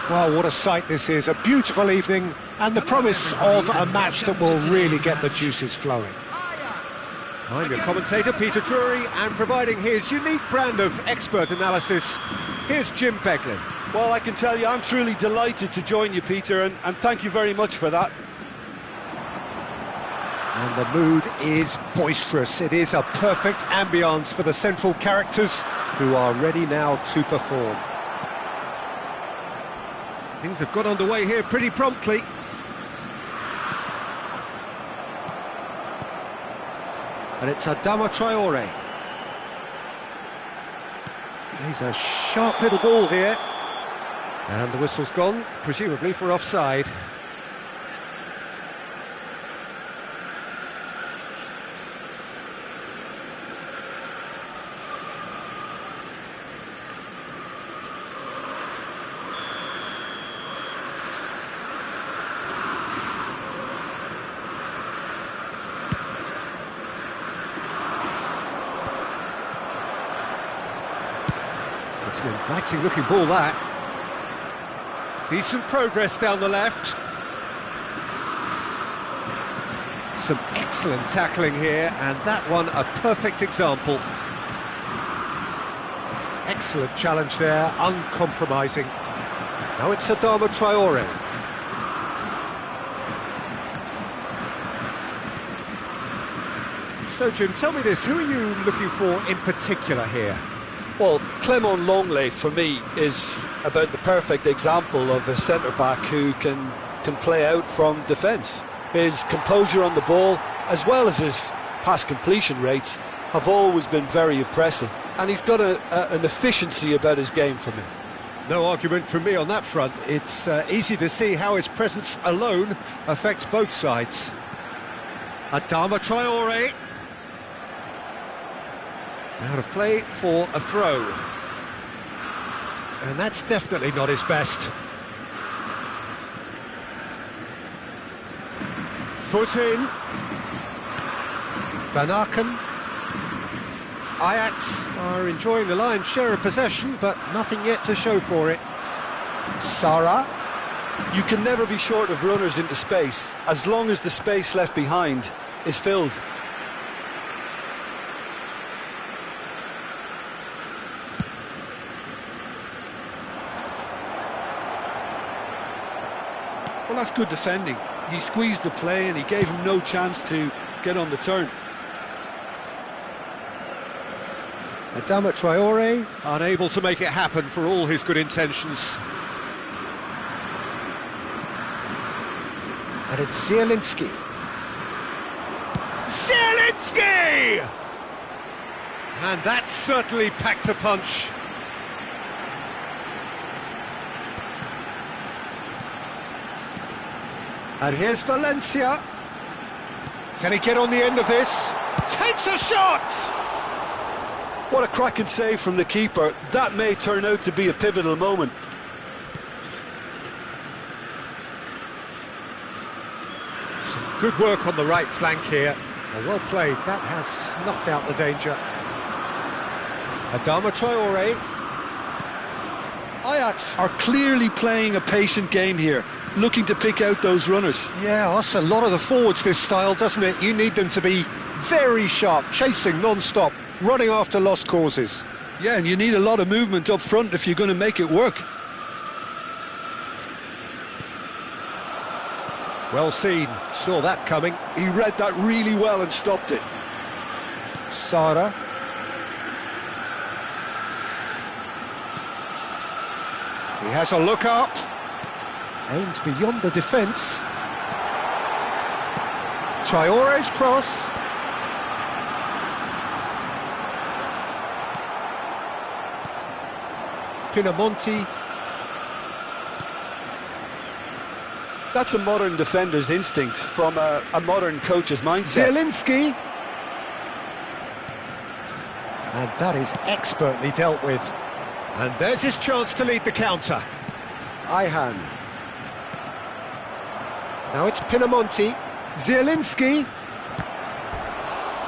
Well, what a sight this is. A beautiful evening and the promise of a match that will really get the juices flowing. I'm your commentator, Peter Drury, and providing his unique brand of expert analysis, here's Jim Beglin. Well, I can tell you I'm truly delighted to join you, Peter, and thank you very much for that. And the mood is boisterous. It is a perfect ambience for the central characters who are ready now to perform. Things have got underway here pretty promptly. And it's Adama Traore. He's a sharp little ball here. And the whistle's gone, presumably for offside. It's an inviting looking ball, that. Decent progress down the left. Some excellent tackling here, and that one a perfect example. Excellent challenge there, uncompromising. Now it's Adama Traore. So Jim, tell me this, who are you looking for in particular here? Well, Clement Longley, for me, is about the perfect example of a centre-back who can play out from defence. His composure on the ball, as well as his pass completion rates, have always been very impressive. And he's got an efficiency about his game for me. No argument from me on that front. It's easy to see how his presence alone affects both sides. Adama Traore. Out of play for a throw. And that's definitely not his best. Foot in. Van Aken. Ajax are enjoying the lion's share of possession, but nothing yet to show for it. Sarah. You can never be short of runners into space, as long as the space left behind is filled. Well, that's good defending. He squeezed the play and he gave him no chance to get on the turn. Adama Traore, unable to make it happen for all his good intentions. And it's Zielinski. Zielinski! And that certainly packed a punch. And here's Valencia. Can he get on the end of this? Takes a shot! What a cracking save from the keeper. That may turn out to be a pivotal moment. Some good work on the right flank here. Well played. That has snuffed out the danger. Adama Traore. Ajax are clearly playing a patient game here, looking to pick out those runners. Yeah, that's a lot of the forwards, this style, doesn't it? You need them to be very sharp, chasing non-stop, running after lost causes. Yeah, and you need a lot of movement up front if you're going to make it work. Well seen, saw that coming. He read that really well and stopped it. Sara. He has a look up. Aims beyond the defence. Traore's cross. Pinamonti. That's a modern defender's instinct from a modern coach's mindset. Zielinski. And that is expertly dealt with. And there's his chance to lead the counter. Ihan. Now it's Pinamonti. Zielinski.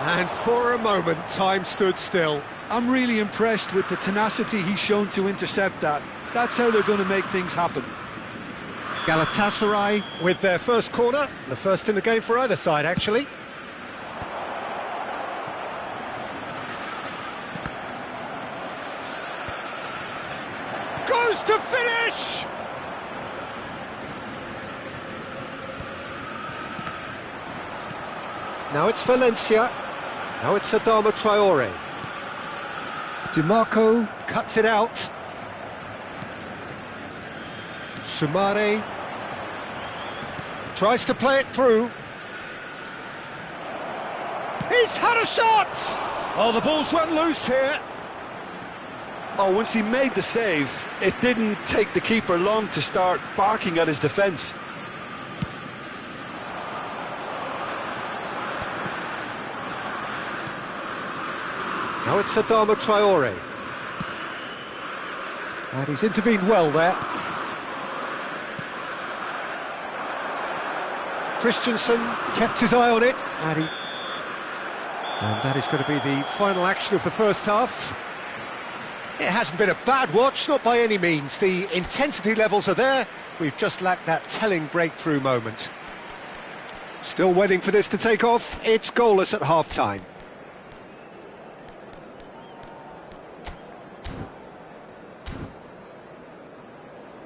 And for a moment, time stood still. I'm really impressed with the tenacity he's shown to intercept that. That's how they're going to make things happen. Galatasaray with their first corner, the first in the game for either side, actually. Goes to finish! Now it's Valencia. Now it's Adama Traore. DiMarco cuts it out. Sumare tries to play it through. He's had a shot! Oh, the ball's run loose here. Oh, once he made the save, it didn't take the keeper long to start barking at his defence. Now it's Adama Traore. And he's intervened well there. Christensen kept his eye on it, and that is going to be the final action of the first half. It hasn't been a bad watch, not by any means. The intensity levels are there. We've just lacked that telling breakthrough moment. Still waiting for this to take off. It's goalless at half-time.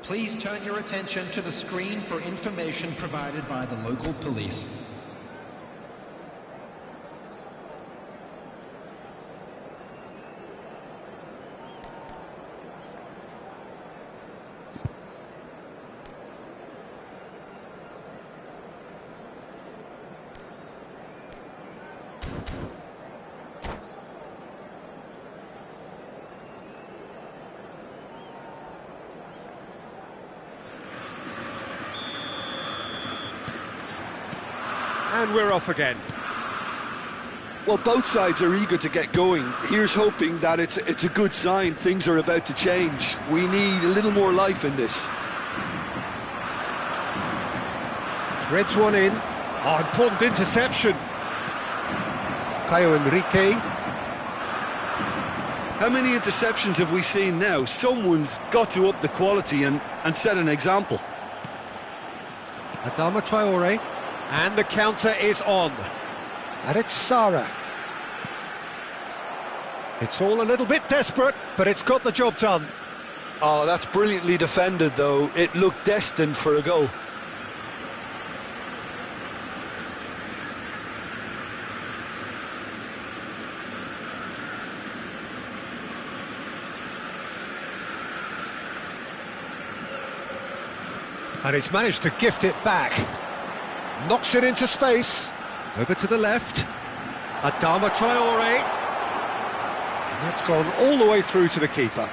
Please turn your attention to the screen for information provided by the local police. And we're off again. Well, both sides are eager to get going. Here's hoping that it's a good sign. Things are about to change. We need a little more life in this. Threads one in. Oh, important interception. Caio Enrique. How many interceptions have we seen now? Someone's got to up the quality and set an example. Adama Traore. And the counter is on. And it's Sara. It's all a little bit desperate, but it's got the job done. Oh, that's brilliantly defended, though. It looked destined for a goal. And he's managed to gift it back. Knocks it into space. Over to the left. Adama Traore. And that's gone all the way through to the keeper.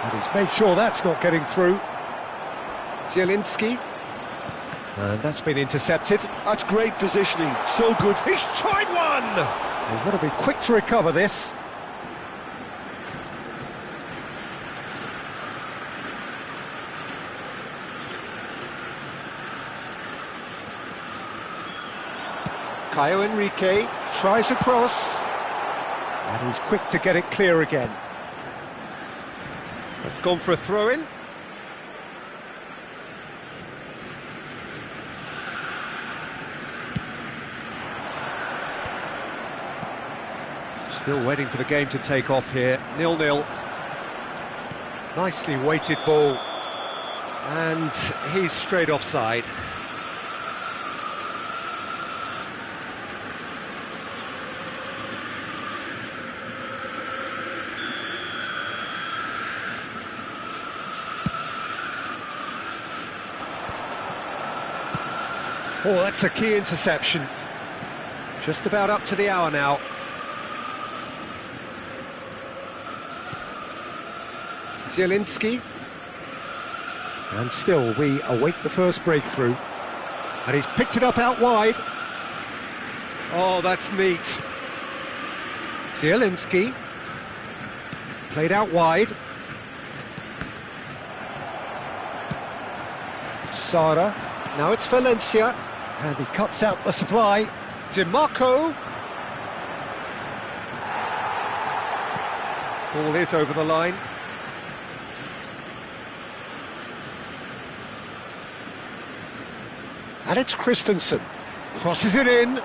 And he's made sure that's not getting through. Zielinski. And that's been intercepted. That's great positioning. So good. He's tried one! They've got to be quick to recover this. Caio Enrique tries across, and he's quick to get it clear again. That's gone for a throw-in. Still waiting for the game to take off here, 0-0. Nicely weighted ball, and he's straight offside. Oh, that's a key interception. Just about up to the hour now. Zielinski. And still, we await the first breakthrough. And he's picked it up out wide. Oh, that's neat. Zielinski. Played out wide. Sara. Now it's Valencia. And he cuts out the supply. DiMarco. Ball is over the line. And it's Christensen. Crosses it in.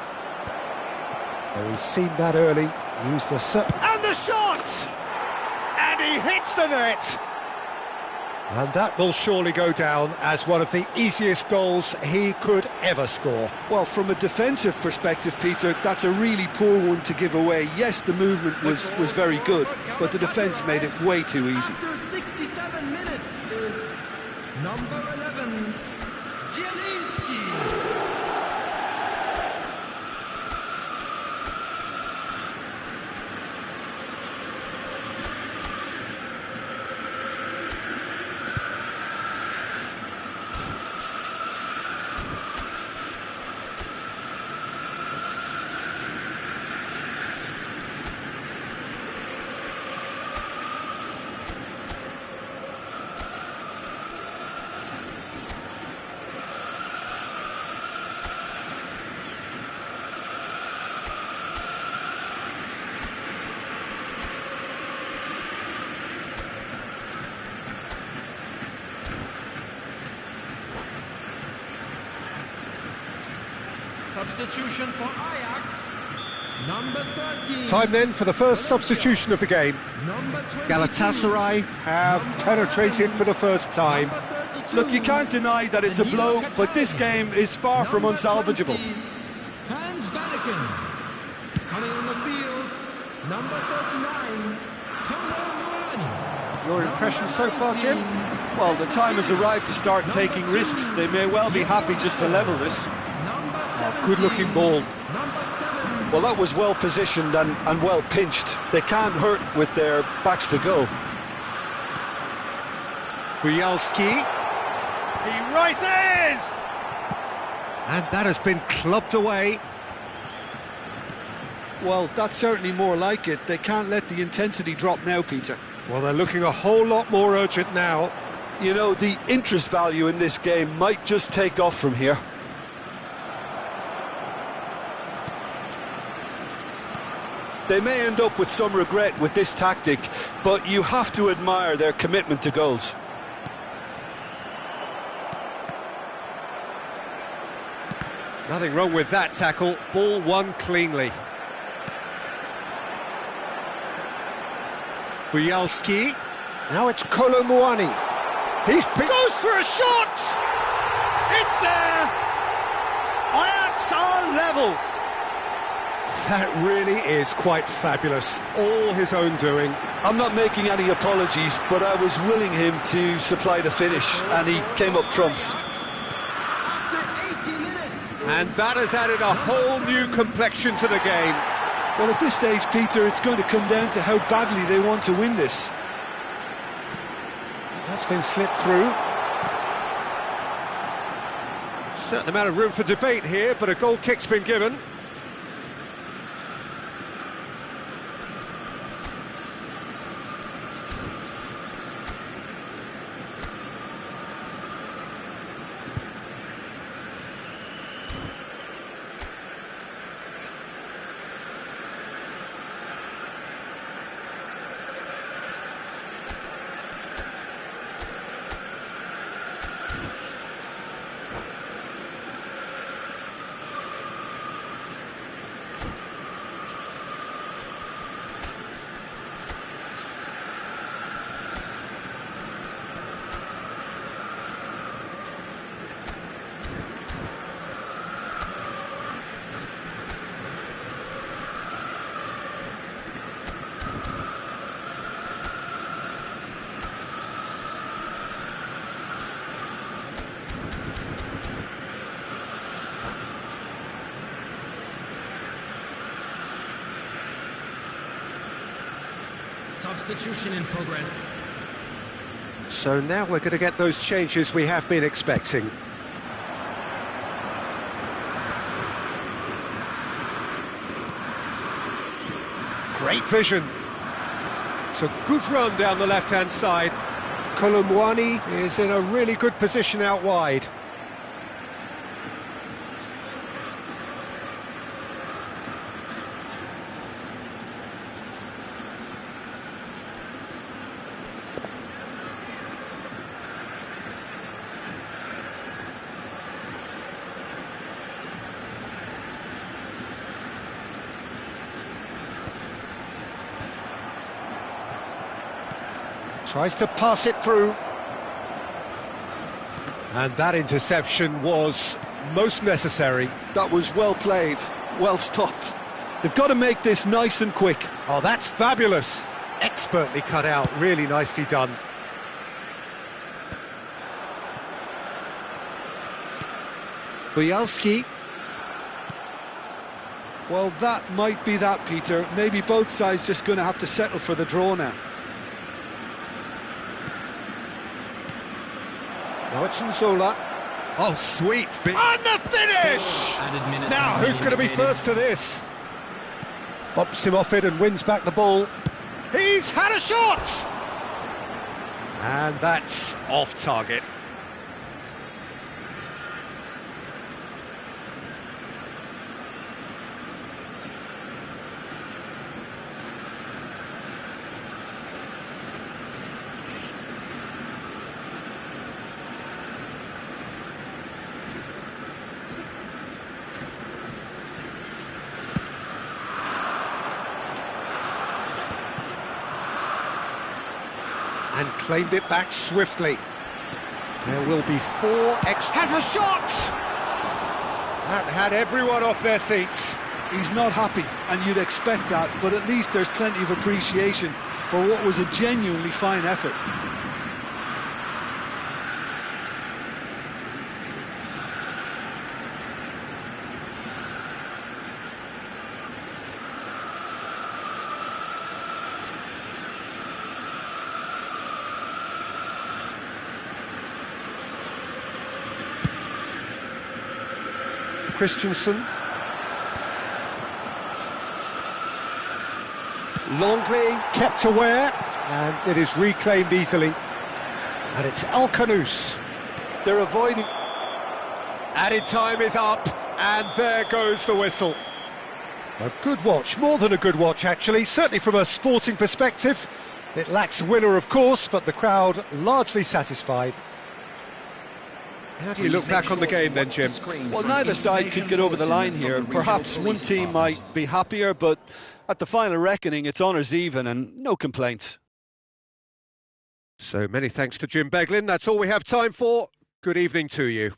Oh, he's seen that early. Used the and the shot! And he hits the net! And that will surely go down as one of the easiest goals he could ever score. Well, from a defensive perspective, Peter, that's a really poor one to give away. Yes, the movement was very good, but the defence made it way too easy. After 67 minutes is number 11, Zielinski. Substitution for Ajax, number 13. Time then for the first substitution of the game. Galatasaray have penetrated for the first time. Look, you can't deny that it's a blow, but this game is far from unsalvageable. Hans Banneken. Coming on the field, number 39, Your impression so far, Jim? Well, the time has arrived to start taking risks. They may well be happy just to level this. Good-looking ball. Well, that was well positioned and well pinched. They can't hurt with their backs to goal. Bielski. He rises! And that has been clubbed away. Well, that's certainly more like it. They can't let the intensity drop now, Peter. Well, they're looking a whole lot more urgent now. You know, the interest value in this game might just take off from here. They may end up with some regret with this tactic, but you have to admire their commitment to goals. Nothing wrong with that tackle. Ball won cleanly. Bielski. Now it's Kolomouani. Goes for a shot! It's there! Ajax are level! That really is quite fabulous. All his own doing. I'm not making any apologies, but I was willing him to supply the finish, and he came up trumps. And that has added a whole new complexion to the game. Well, at this stage, Peter, it's going to come down to how badly they want to win this. That's been slipped through. Certain amount of room for debate here, but a goal kick's been given. Substitution in progress. So now we're going to get those changes we have been expecting. Great vision. It's a good run down the left-hand side. Kolomouani is in a really good position out wide. Tries to pass it through. And that interception was most necessary. That was well played, well stopped. They've got to make this nice and quick. Oh, that's fabulous. Expertly cut out, really nicely done. Bujalski. Well, that might be that, Peter. Maybe both sides just going to have to settle for the draw now. Now it's Nzola. Oh, sweet finish. And the finish! Now, who's going to be first to this? Bumps him off it and wins back the ball. He's had a shot! And that's off target. And claimed it back swiftly. There will be 4 extra. Has a shot! That had everyone off their seats. He's not happy, and you'd expect that, but at least there's plenty of appreciation for what was a genuinely fine effort. Christensen. Longley kept aware, and it is reclaimed easily. And it's El Kanous. They're avoiding. Added time is up, and there goes the whistle. A good watch, more than a good watch actually, certainly from a sporting perspective. It lacks a winner, of course, but the crowd largely satisfied. How do you look back on the game then, Jim? Well, neither side could get over the line here. Perhaps one team might be happier, but at the final reckoning, it's honours even and no complaints. So many thanks to Jim Beglin. That's all we have time for. Good evening to you.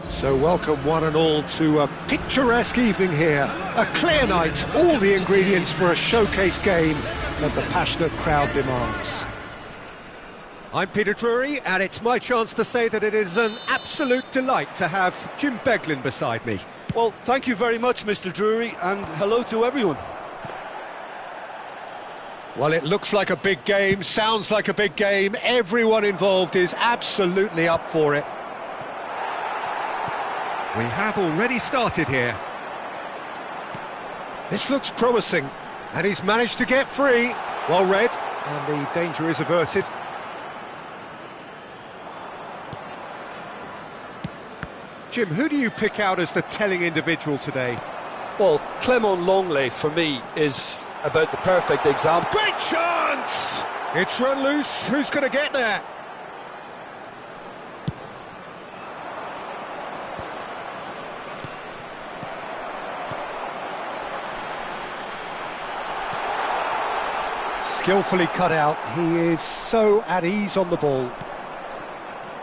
So welcome one and all to a picturesque evening here. A clear night, all the ingredients for a showcase game that the passionate crowd demands. I'm Peter Drury, and it's my chance to say that it is an absolute delight to have Jim Beglin beside me. Well, thank you very much, Mr. Drury, and hello to everyone. Well, it looks like a big game, sounds like a big game. Everyone involved is absolutely up for it. We have already started here. This looks promising, and he's managed to get free. Well read, and the danger is averted. Jim, who do you pick out as the telling individual today? Well, Clement Longley, for me, is about the perfect example. Great chance! It's run loose. Who's going to get there? Skillfully cut out. He is so at ease on the ball.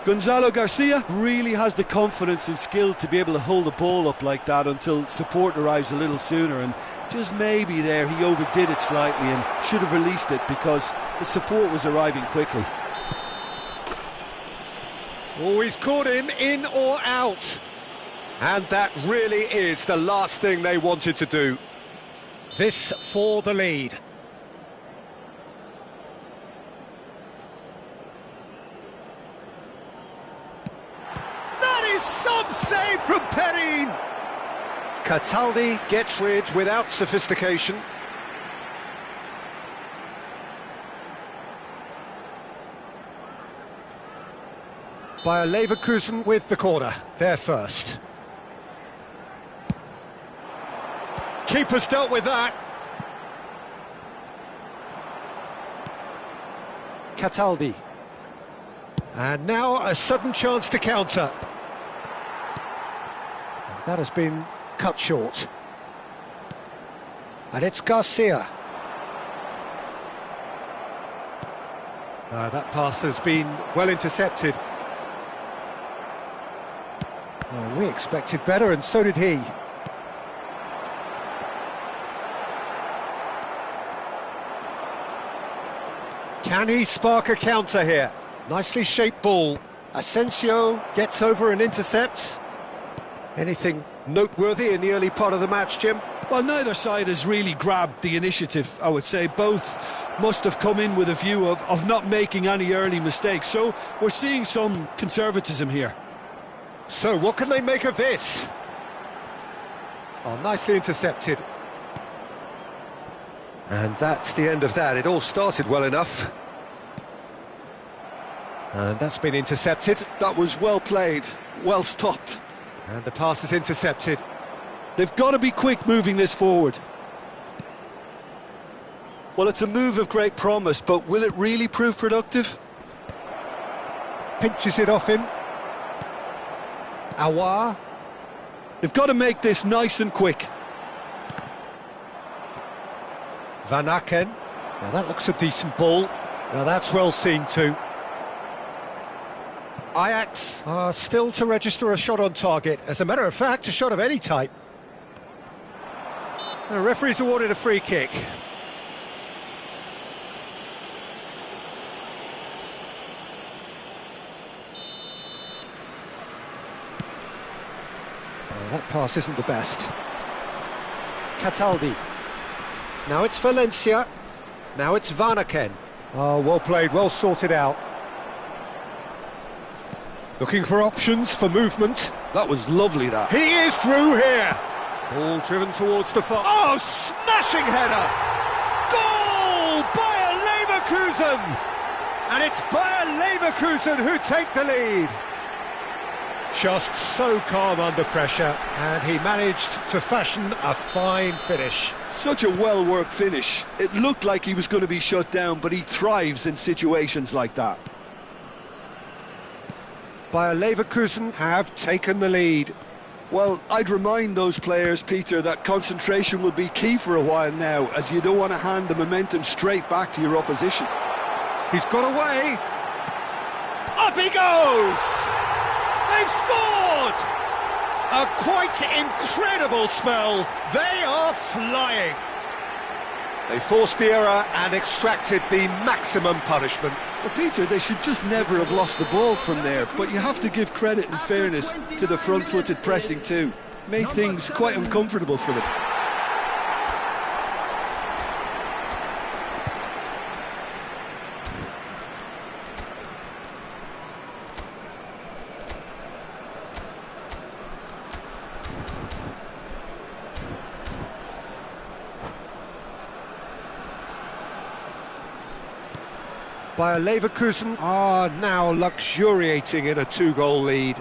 Gonzalo Garcia really has the confidence and skill to be able to hold the ball up like that until support arrives a little sooner, and just maybe there he overdid it slightly and should have released it because the support was arriving quickly. Oh, he's caught him in or out. And that really is the last thing they wanted to do. This for the lead. Some save from Perrin. Cataldi gets rid without sophistication. Bayer Leverkusen with the corner, there first. Keeper's dealt with that. Cataldi. And now a sudden chance to counter. That has been cut short. And it's Garcia. That pass has been well intercepted. Well, we expected better, and so did he. Can he spark a counter here? Nicely shaped ball. Asensio gets over and intercepts. Anything noteworthy in the early part of the match, Jim? Well, neither side has really grabbed the initiative, I would say. Both must have come in with a view of not making any early mistakes. So we're seeing some conservatism here. So what can they make of this? Oh, nicely intercepted. And that's the end of that. It all started well enough. And that's been intercepted. That was well played, well stopped. And the pass is intercepted. They've got to be quick moving this forward. Well, it's a move of great promise, but will it really prove productive? Pinches it off him. Aouar. They've got to make this nice and quick. Van Aken. Now that looks a decent ball. Now that's well seen too. Ajax are still to register a shot on target. As a matter of fact, a shot of any type. The referee's awarded a free kick. Oh, that pass isn't the best. Cataldi. Now it's Valencia. Now it's Van Aken. Oh, well played, well sorted out. Looking for options, for movement. That was lovely, that. He is through here. Ball driven towards the far. Oh, smashing header! Goal! Bayer Leverkusen! And it's Bayer Leverkusen who take the lead. Just so calm under pressure, and he managed to fashion a fine finish. Such a well-worked finish. It looked like he was going to be shut down, but he thrives in situations like that. Bayer Leverkusen have taken the lead. Well, I'd remind those players, Peter, that concentration will be key for a while now, as you don't want to hand the momentum straight back to your opposition. He's got away. Up he goes! They've scored! A quite incredible spell. They are flying. They forced the error and extracted the maximum punishment. Well, Peter, they should just never have lost the ball from there, but you have to give credit and fairness to the front-footed pressing too. Made things quite uncomfortable for them. Bayer Leverkusen are now luxuriating in a two-goal lead.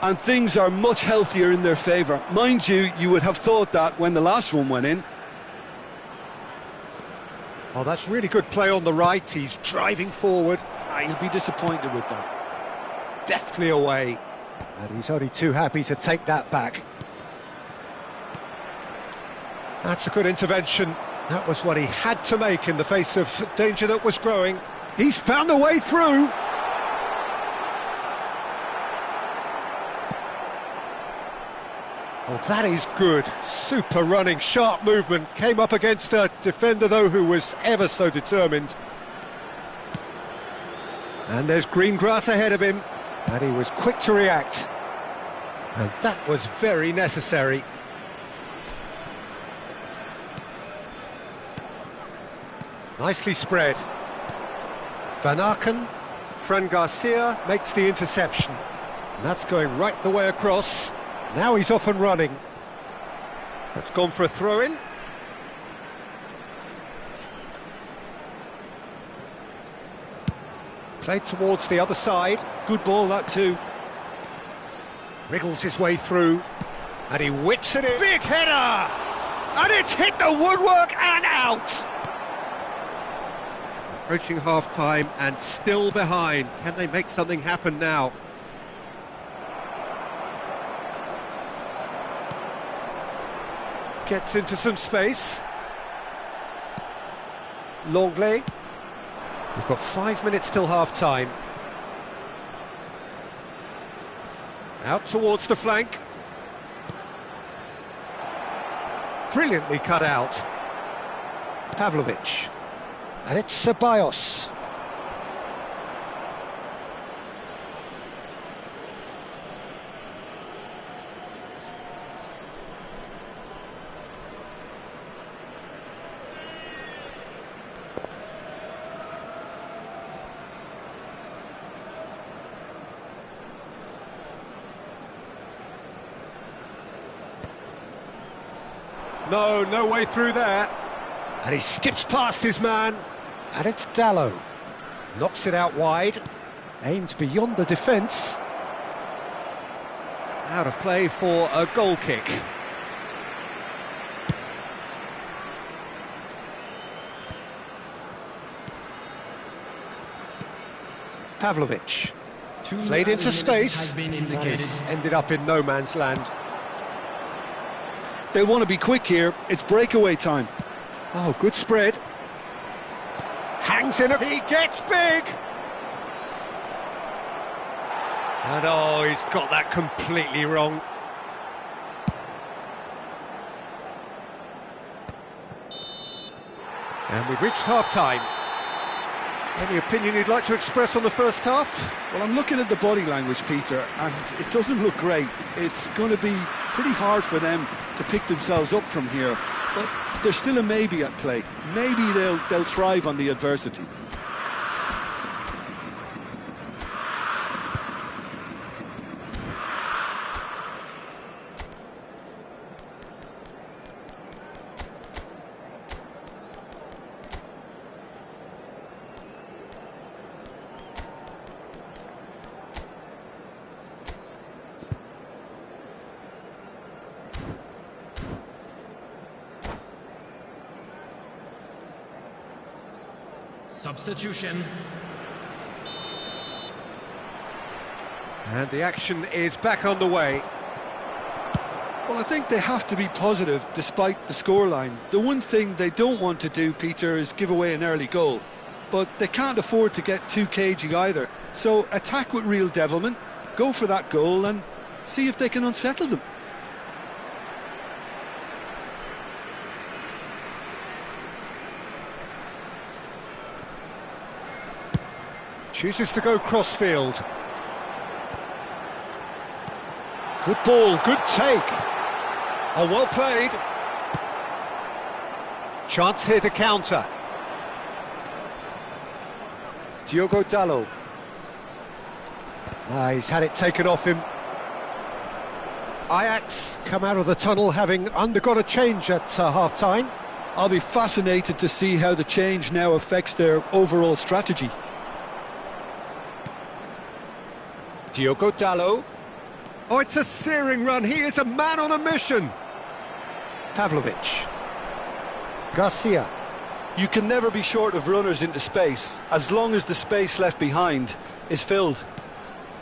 And things are much healthier in their favour. Mind you, you would have thought that when the last one went in. Oh, that's really good play on the right. He's driving forward. He'll be disappointed with that. Deftly away. And he's only too happy to take that back. That's a good intervention. That was what he had to make in the face of danger that was growing. He's found a way through. Oh, that is good. Super running, sharp movement. Came up against a defender, though, who was ever so determined. And there's green grass ahead of him. And he was quick to react. And that was very necessary. Nicely spread. Van Aken, Fran Garcia makes the interception. And that's going right the way across. Now he's off and running. That's gone for a throw-in. Played towards the other side. Good ball, that too. Wriggles his way through. And he whips it in. Big header! And it's hit the woodwork and out! Approaching half-time and still behind. Can they make something happen now? Gets into some space. Longley. We've got 5 minutes till half-time. Out towards the flank. Brilliantly cut out. Pavlovic. And it's Ceballos. No way through there. And he skips past his man. And it's Dalot. Knocks it out wide. Aimed beyond the defence. Out of play for a goal kick. Pavlovic. Played into space. Ended up in no man's land. They want to be quick here. It's breakaway time. Oh, good spread. Hangs in. He gets big. And oh, he's got that completely wrong. And we've reached half-time. Any opinion you'd like to express on the first half? Well, I'm looking at the body language, Peter, and it doesn't look great. It's going to be pretty hard for them to pick themselves up from here, but there's still a maybe at play. Maybe they'll thrive on the adversity. Substitution. And the action is back on the way. Well, I think they have to be positive despite the scoreline. The one thing they don't want to do, Peter, is give away an early goal. But they can't afford to get too cagey either. So attack with real devilment, go for that goal and see if they can unsettle them. Chooses to go crossfield. Good ball, good take. Oh, well played. Chance here to counter. Diogo Dalot. He's had it taken off him. Ajax come out of the tunnel having undergone a change at half-time. I'll be fascinated to see how the change now affects their overall strategy. Diogo Dalot. Oh, it's a searing run. He is a man on a mission. Pavlovic. Garcia. You can never be short of runners into space, as long as the space left behind is filled.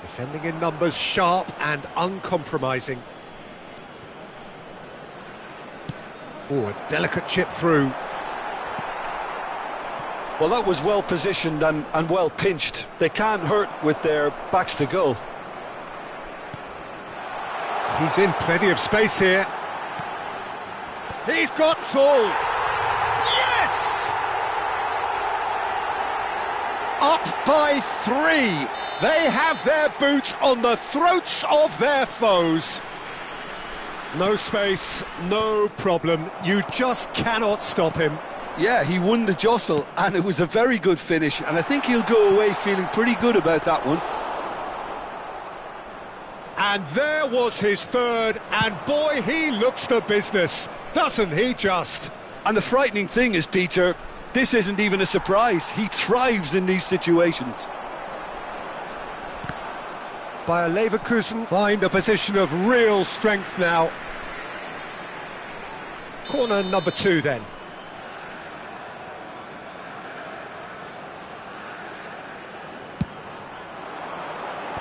Defending in numbers, sharp and uncompromising. Oh, a delicate chip through. Well, that was well positioned and well pinched. They can't hurt with their backs to goal. He's in plenty of space here. He's got all. Yes! Up by 3. They have their boot on the throats of their foes. No space, no problem. You just cannot stop him. Yeah, he won the jostle, and it was a very good finish, and I think he'll go away feeling pretty good about that one. And there was his third, and boy, he looks the business, doesn't he just? And the frightening thing is, Peter, this isn't even a surprise. He thrives in these situations. Bayer Leverkusen find a position of real strength now. Corner number 2 then.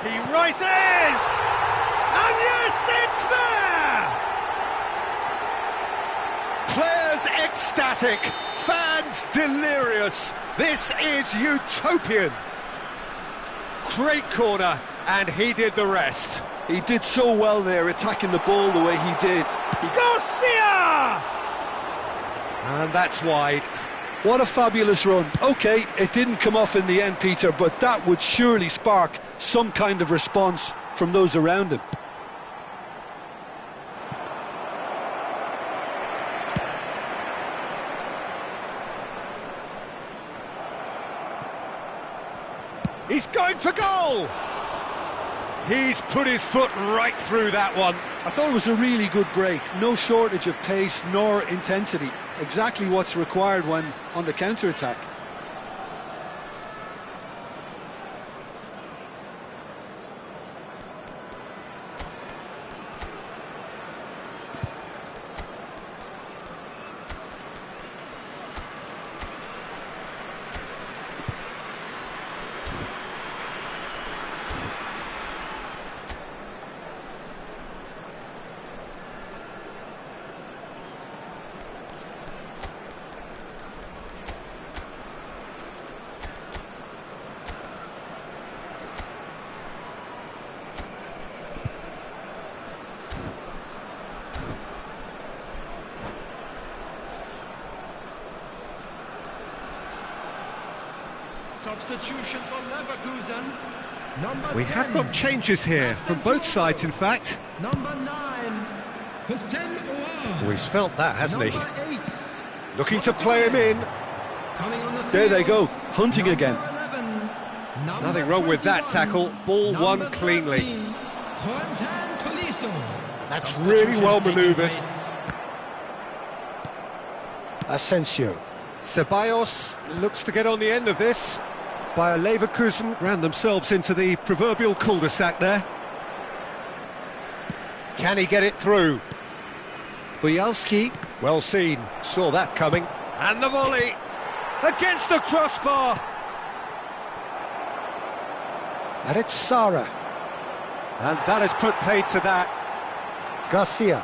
He rises! And yes, it's there! Players ecstatic, fans delirious. This is utopian. Great corner, and he did the rest. He did so well there, attacking the ball the way he did. Garcia! And that's wide. What a fabulous run. OK, it didn't come off in the end, Peter, but that would surely spark some kind of response from those around him. He's going for goal! He's put his foot right through that one. I thought it was a really good break. No shortage of pace nor intensity. Exactly what's required when on the counter-attack. Substitution for Leverkusen. We have got changes here, from both sides in fact. Number 9, Hussein Ouar. Oh, he's felt that, hasn't he? Number 8, Looking to play him in. coming on the There they field. go, hunting again. 11, number Nothing wrong with that 21, tackle. Ball won number cleanly. 13, Quentin Tolisso. That's really well Substitutions taking manoeuvred. place. Asensio. Ceballos looks to get on the end of this. Bayer Leverkusen ran themselves into the proverbial cul-de-sac there. Can he get it through? Bujalski, well seen, saw that coming. And the volley against the crossbar. And it's Sara. And that has put paid to that. Garcia.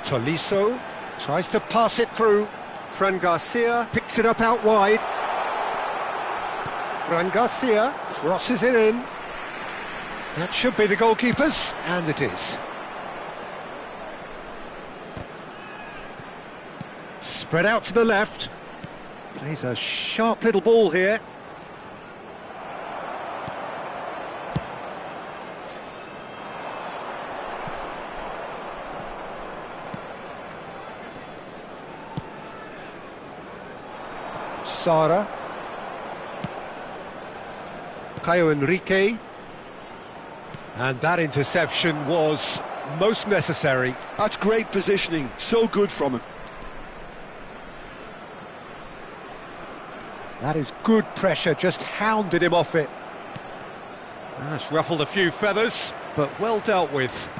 Tolisso tries to pass it through. Fran Garcia picks it up out wide. Fran Garcia crosses it in. That should be the goalkeeper's, and it is. Spread out to the left. Plays a sharp little ball here. Sara. Caio Henrique. And that interception was most necessary. That's great positioning, so good from him. That is good pressure, just hounded him off it. That's ruffled a few feathers, but well dealt with.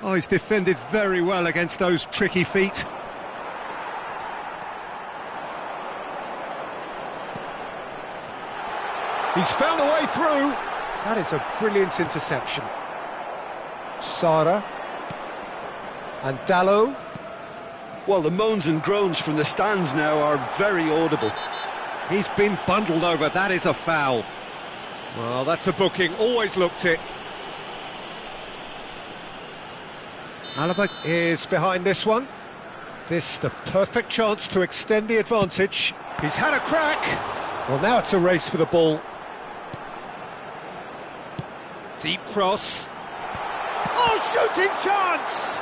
Oh, he's defended very well against those tricky feet. He's found a way through. That is a brilliant interception. Sara. And Dallo. Well, the moans and groans from the stands now are very audible. He's been bundled over, that is a foul. Well, that's a booking, always looked it. Alaba is behind this one. This the perfect chance to extend the advantage. He's had a crack. Well, now it's a race for the ball. Deep cross. Oh, shooting chance!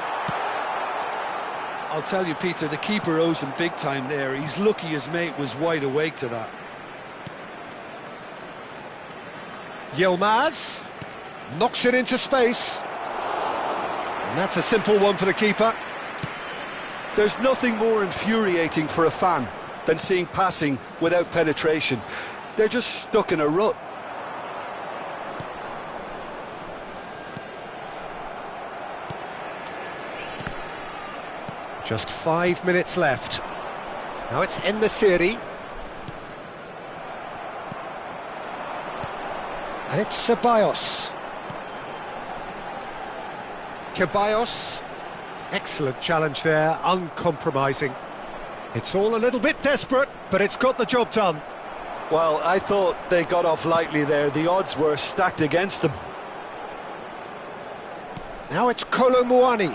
I'll tell you, Peter, the keeper owes him big time there. He's lucky his mate was wide awake to that. Yilmaz knocks it into space. And that's a simple one for the keeper. There's nothing more infuriating for a fan than seeing passing without penetration. They're just stuck in a rut. Just 5 minutes left. Now it's En-Nesyri. And it's Ceballos. Ceballos. Excellent challenge there, uncompromising. It's all a little bit desperate, but it's got the job done. Well, I thought they got off lightly there. The odds were stacked against them. Now it's Kolo Muani.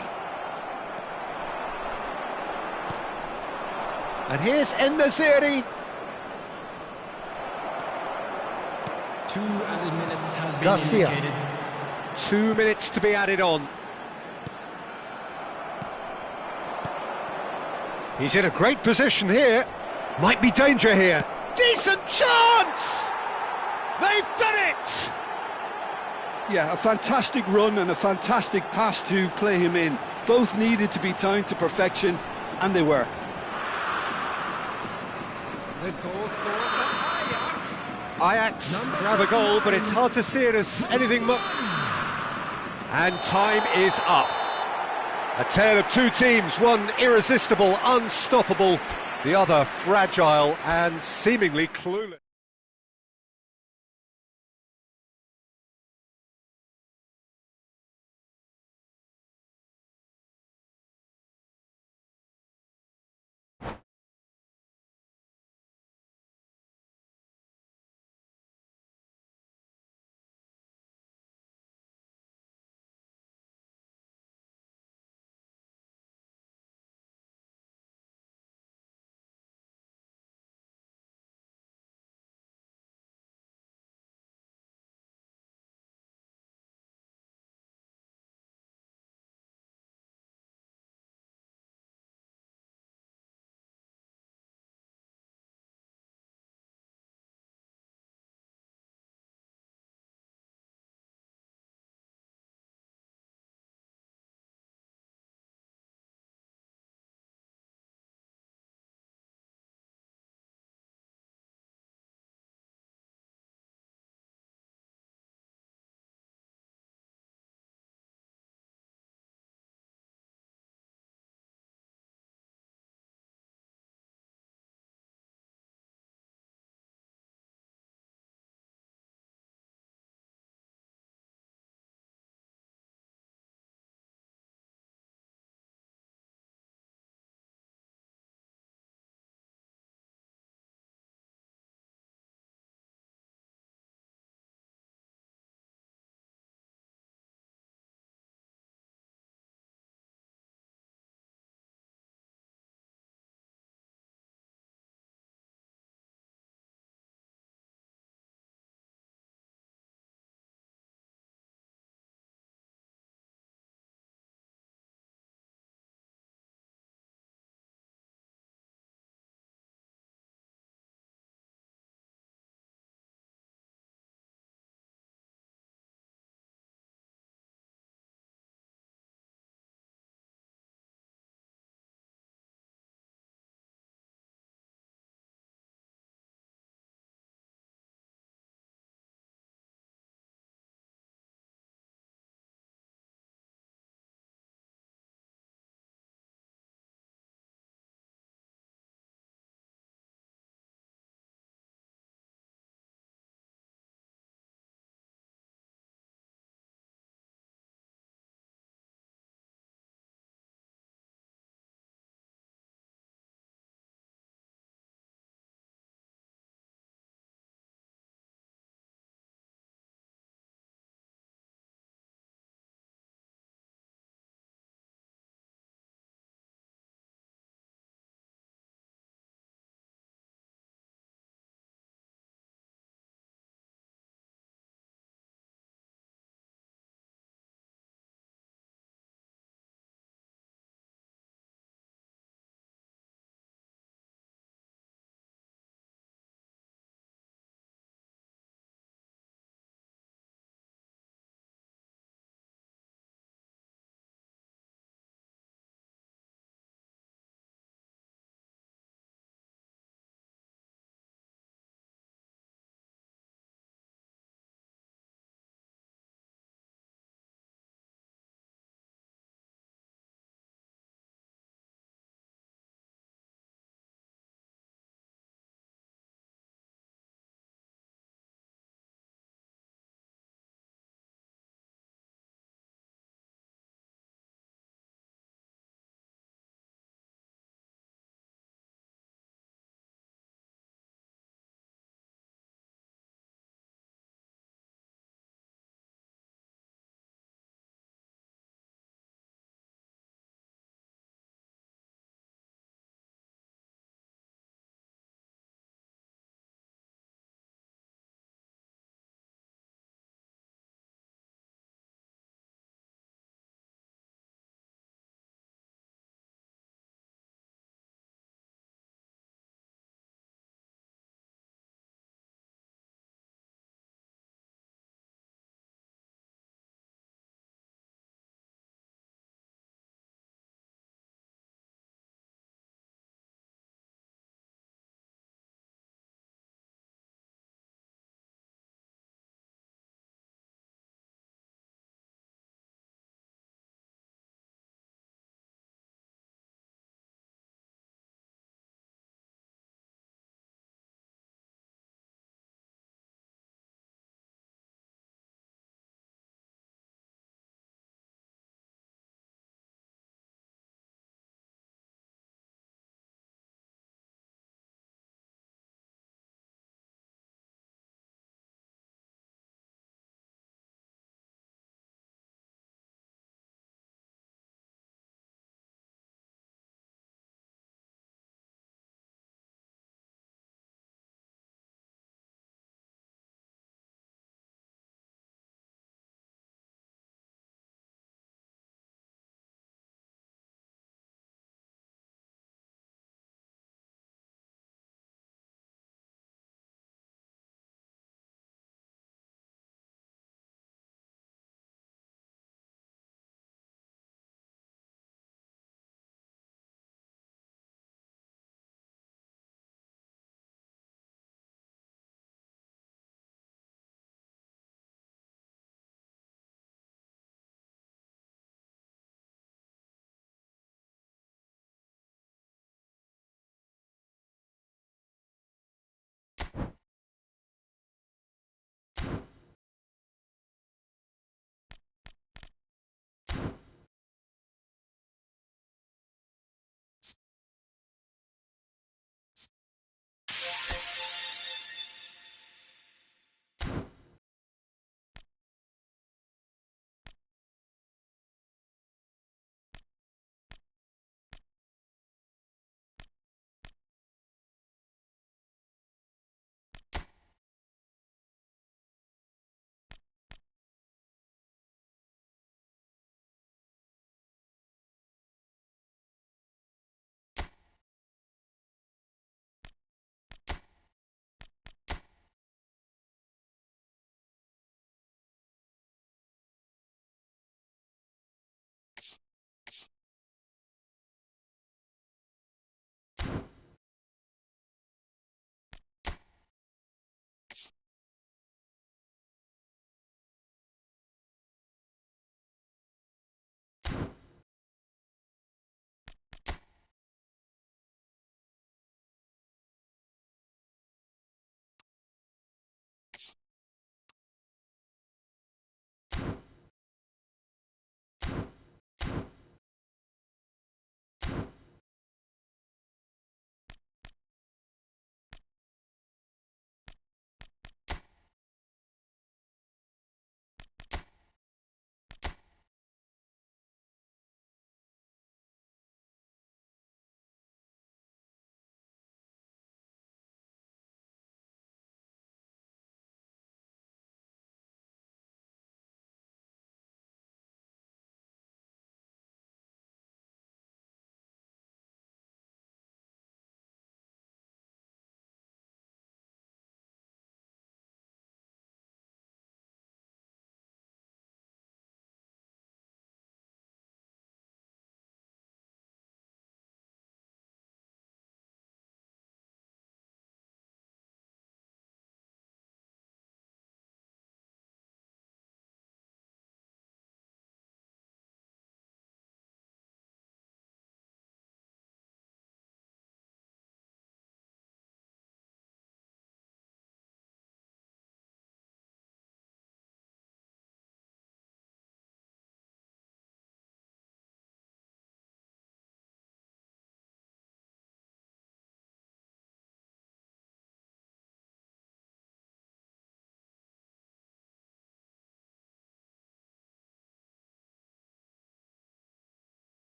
And here's En-Nesyri. 2 added minutes has been Garcia. indicated. 2 minutes to be added on. He's in a great position here. Might be danger here. Decent chance! They've done it! Yeah, a fantastic run and a fantastic pass to play him in. Both needed to be timed to perfection, and they were. The goal scorer for Ajax. Ajax grab a goal, but it's hard to see it as anything more. And time is up. A tale of two teams, one irresistible, unstoppable, the other fragile and seemingly clueless.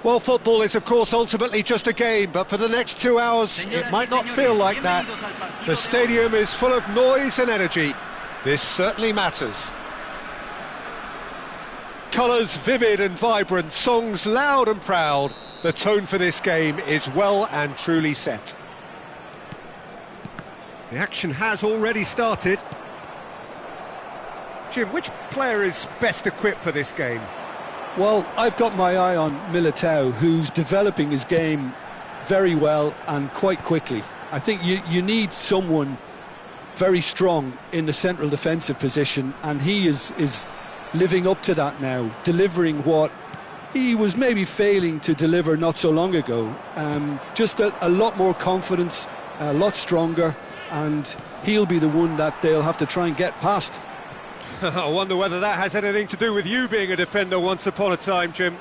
Well, football is, of course, ultimately just a game, but for the next 2 hours, it might not feel like that. The stadium is full of noise and energy. This certainly matters. Colours vivid and vibrant, songs loud and proud. The tone for this game is well and truly set. The action has already started. Jim, which player is best equipped for this game? Well, I've got my eye on Militao, who's developing his game very well and quite quickly. I think you need someone very strong in the central defensive position, and he is living up to that now, delivering what he was maybe failing to deliver not so long ago. Just a lot more confidence, a lot stronger, and he'll be the one that they'll have to try and get past. I wonder whether that has anything to do with you being a defender once upon a time, Jim.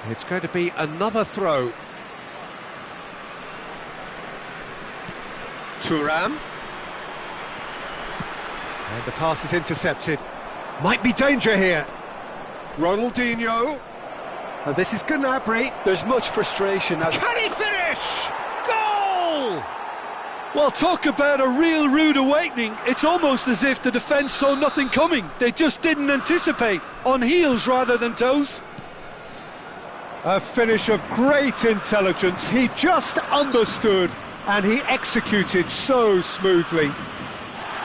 It's going to be another throw. Thuram. And the pass is intercepted. Might be danger here. Ronaldinho. Oh, this is Gnabry. There's much frustration. Can he finish? Goal! Well, talk about a real rude awakening. It's almost as if the defence saw nothing coming. They just didn't anticipate, on heels rather than toes. A finish of great intelligence. He just understood and he executed so smoothly.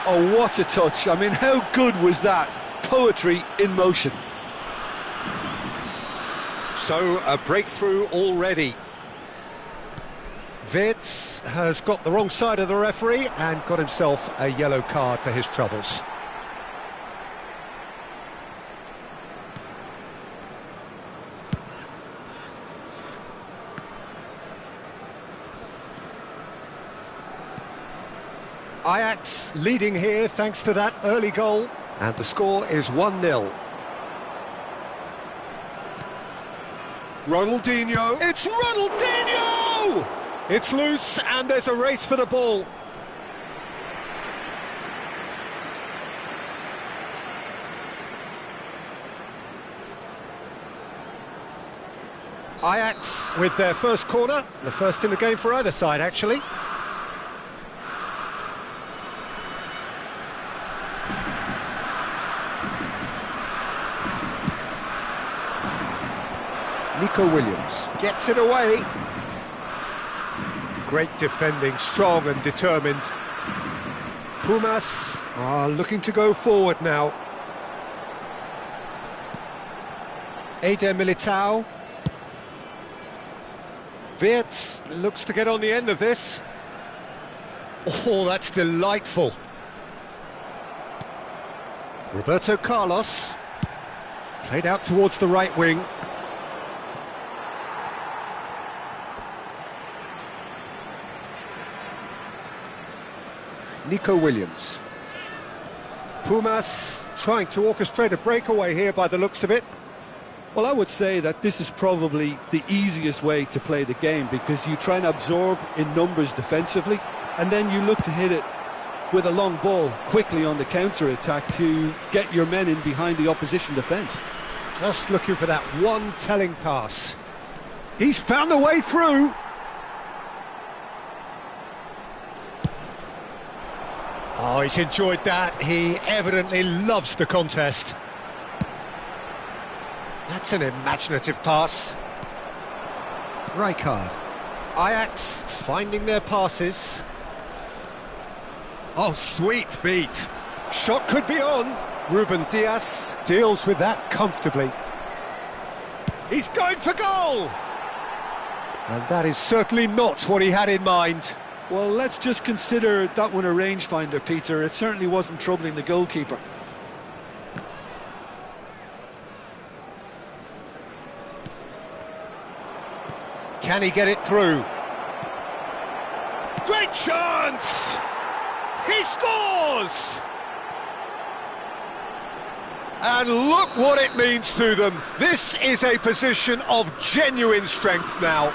Oh, what a touch. I mean, how good was that? Poetry in motion. So, a breakthrough already. Wirtz has got the wrong side of the referee and got himself a yellow card for his troubles. Ajax leading here thanks to that early goal, and the score is 1-0. Ronaldinho, it's Ronaldinho! It's loose and there's a race for the ball. Ajax with their first corner, the first in the game for either side actually. Nico Williams gets it away. Great defending, strong and determined. Pumas are looking to go forward now. Eder Militao. Wirtz looks to get on the end of this. Oh, that's delightful. Roberto Carlos. Played out towards the right wing. Nico Williams. Pumas trying to orchestrate a breakaway here by the looks of it. Well, I would say that this is probably the easiest way to play the game, because you try and absorb in numbers defensively, and then you look to hit it with a long ball quickly on the counter-attack to get your men in behind the opposition defence. Just looking for that one telling pass. He's found a way through. Oh, he's enjoyed that. He evidently loves the contest. That's an imaginative pass. Rijkaard. Ajax finding their passes. Oh, sweet feet. Shot could be on. Ruben Dias deals with that comfortably. He's going for goal! And that is certainly not what he had in mind. Well, let's just consider that one a rangefinder, Peter. It certainly wasn't troubling the goalkeeper. Can he get it through? Great chance! He scores! And look what it means to them. This is a position of genuine strength now.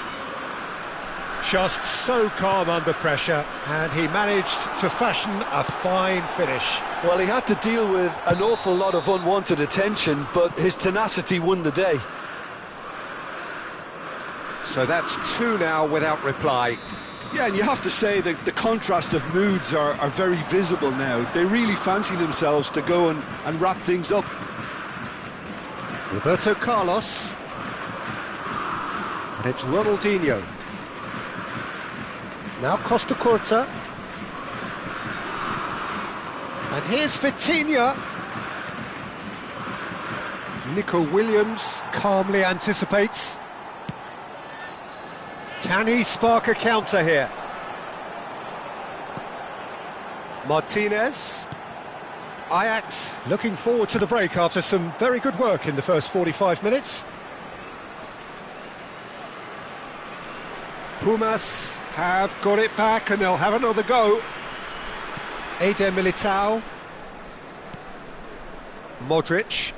Just so calm under pressure, and he managed to fashion a fine finish. Well, he had to deal with an awful lot of unwanted attention, but his tenacity won the day. So that's 2 now without reply. Yeah, and you have to say that the contrast of moods are very visible now. They really fancy themselves to go and wrap things up. Roberto Carlos. And it's Ronaldinho. Now Costa Curta. And here's Vitinha. Nico Williams calmly anticipates. Can he spark a counter here? Martinez. Ajax looking forward to the break after some very good work in the first 45 minutes. Pumas have got it back and they'll have another go. Eder Militao. Modric.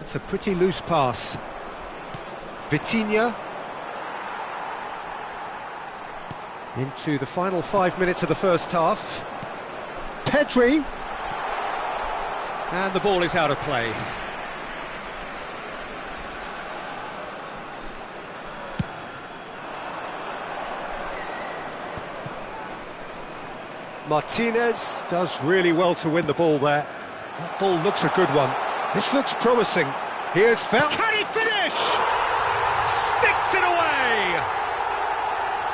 It's a pretty loose pass. Vitinha. Into the final 5 minutes of the first half. Pedri. And the ball is out of play. Martinez does really well to win the ball there. That ball looks a good one. This looks promising. Here's Fel. Can he finish? Sticks it away!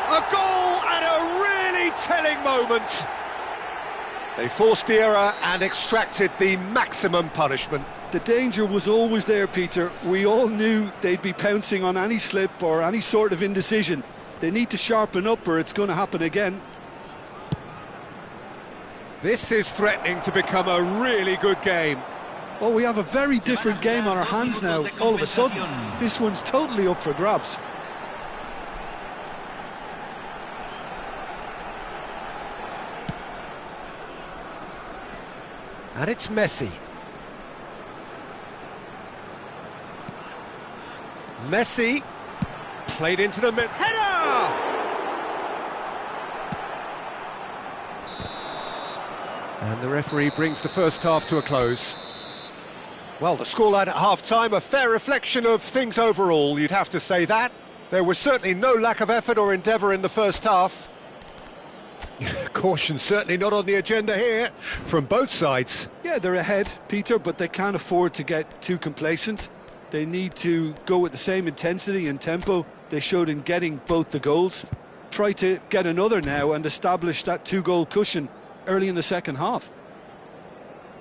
A goal at a really telling moment. They forced the error and extracted the maximum punishment. The danger was always there, Peter. We all knew they'd be pouncing on any slip or any sort of indecision. They need to sharpen up or it's going to happen again. This is threatening to become a really good game. Well, we have a very different game on our hands now, all of a sudden. This one's totally up for grabs. And it's Messi. Messi played into the mid. Header! And the referee brings the first half to a close. Well, the scoreline at half-time, a fair reflection of things overall, you'd have to say that. There was certainly no lack of effort or endeavour in the first half. Caution certainly not on the agenda here, from both sides. Yeah, they're ahead, Peter, but they can't afford to get too complacent. They need to go with the same intensity and tempo they showed in getting both the goals. Try to get another now and establish that 2-goal cushion early in the second half.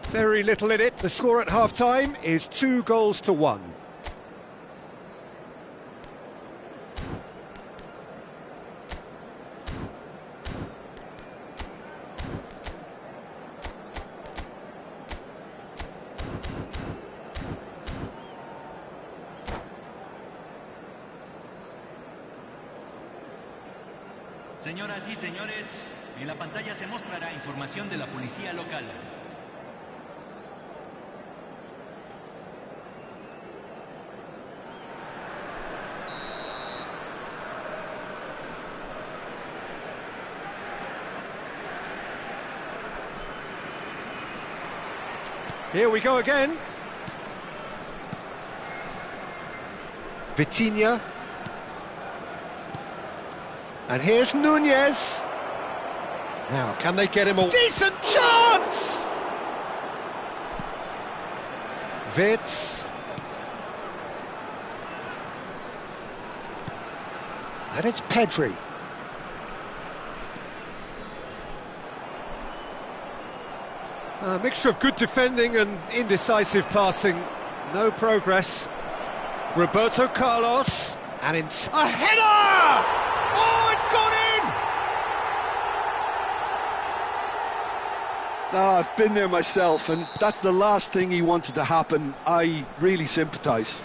Very little in it. The score at half-time is 2-1. Señoras y señores, en la pantalla se mostrará información de la policía local. Here we go again. Vitinha. And here's Nunez. Now, can they get him all? Decent chance! Vitz. And it's Pedri. A mixture of good defending and indecisive passing. No progress. Roberto Carlos. And a header! Oh, it's gone in! Oh, I've been there myself, and that's the last thing he wanted to happen. I really sympathise.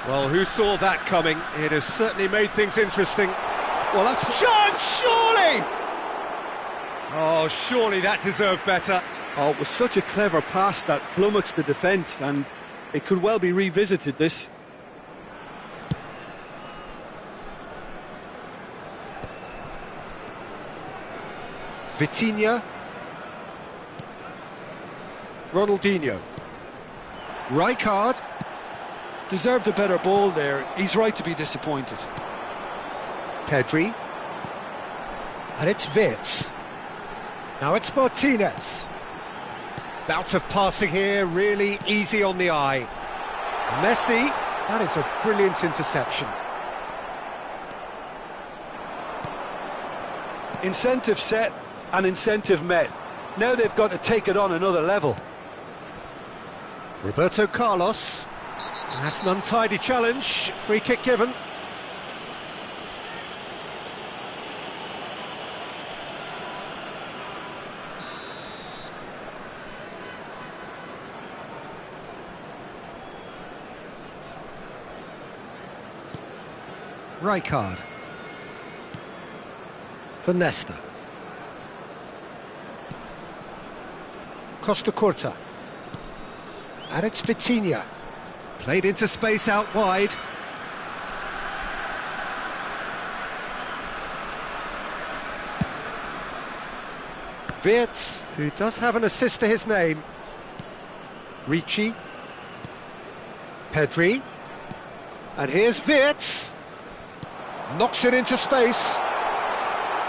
Well, who saw that coming? It has certainly made things interesting. Well, that's... Chance, surely! Oh, surely that deserved better. Oh, it was such a clever pass that flummoxed the defence, and it could well be revisited, this. Vitinha. Ronaldinho. Rijkaard. Deserved a better ball there. He's right to be disappointed. Pedri. And it's Wirtz. Now it's Martinez. Bout of passing here, really easy on the eye. Messi. That is a brilliant interception. Incentive set and incentive met. Now they've got to take it on another level. Roberto Carlos. That's an untidy challenge. Free kick given. Rijkaard. For Nesta. Costa Curta. And it's Vitinha. Played into space out wide. Wirtz, who does have an assist to his name. Ricci. Pedri. And here's Wirtz. Knocks it into space.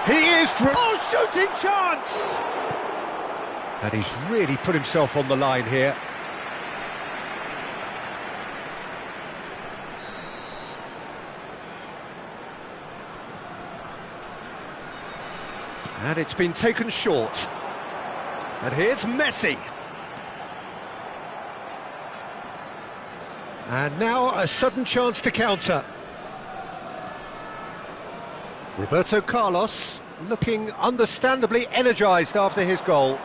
He is... Oh, shooting chance! And he's really put himself on the line here. And it's been taken short. And here's Messi. And now a sudden chance to counter. Roberto Carlos looking understandably energised after his goal.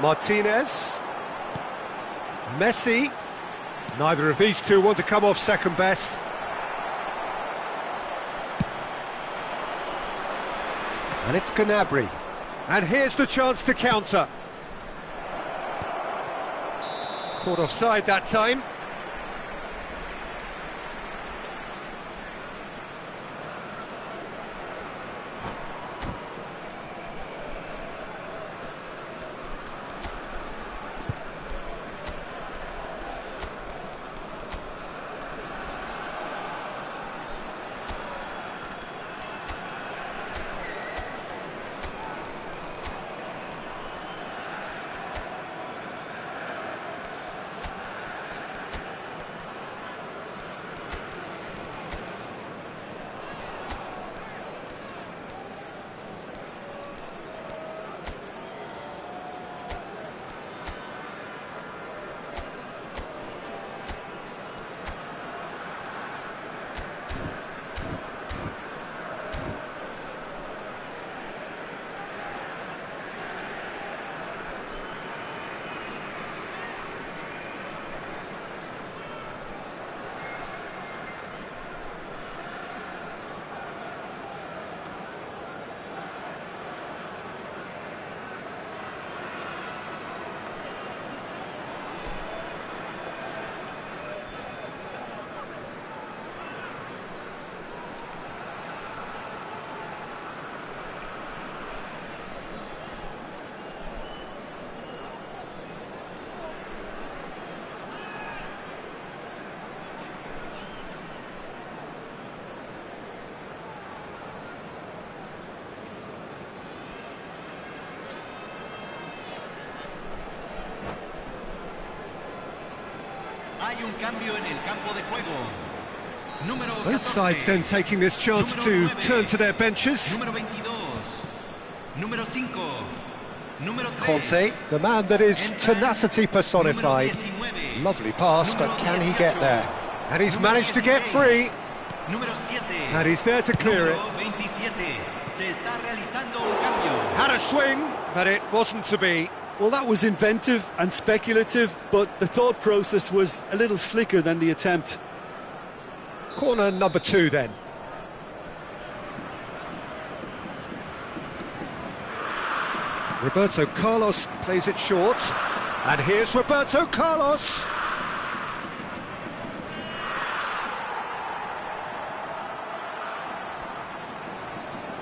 Martinez. Messi. Neither of these two want to come off second best. And it's Gnabry. And here's the chance to counter. Caught offside that time. Hay un cambio en el campo de juego. Número 14. Both sides then taking this chance to turn to their benches. Número 22. Número 5. Número 3. Conte, the man that is tenacity personified. Lovely pass, but can he get there? And he's managed to get free. Número 7. And he's there to clear it. Número 27. Se está realizando un cambio. Had a swing, but it wasn't to be. Well, that was inventive and speculative, but the thought process was a little slicker than the attempt. Corner number 2 then. Roberto Carlos plays it short. And here's Roberto Carlos.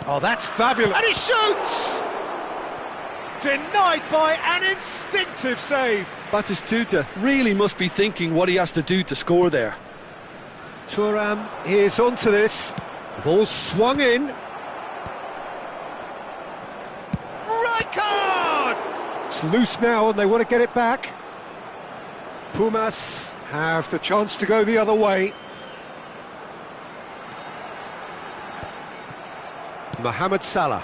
Oh, that's fabulous. And he shoots! Denied by an instinctive save. Batistuta really must be thinking what he has to do to score there. Thuram is onto this. The ball swung in. Right card! It's loose now and they want to get it back. Pumas have the chance to go the other way. Mohamed Salah.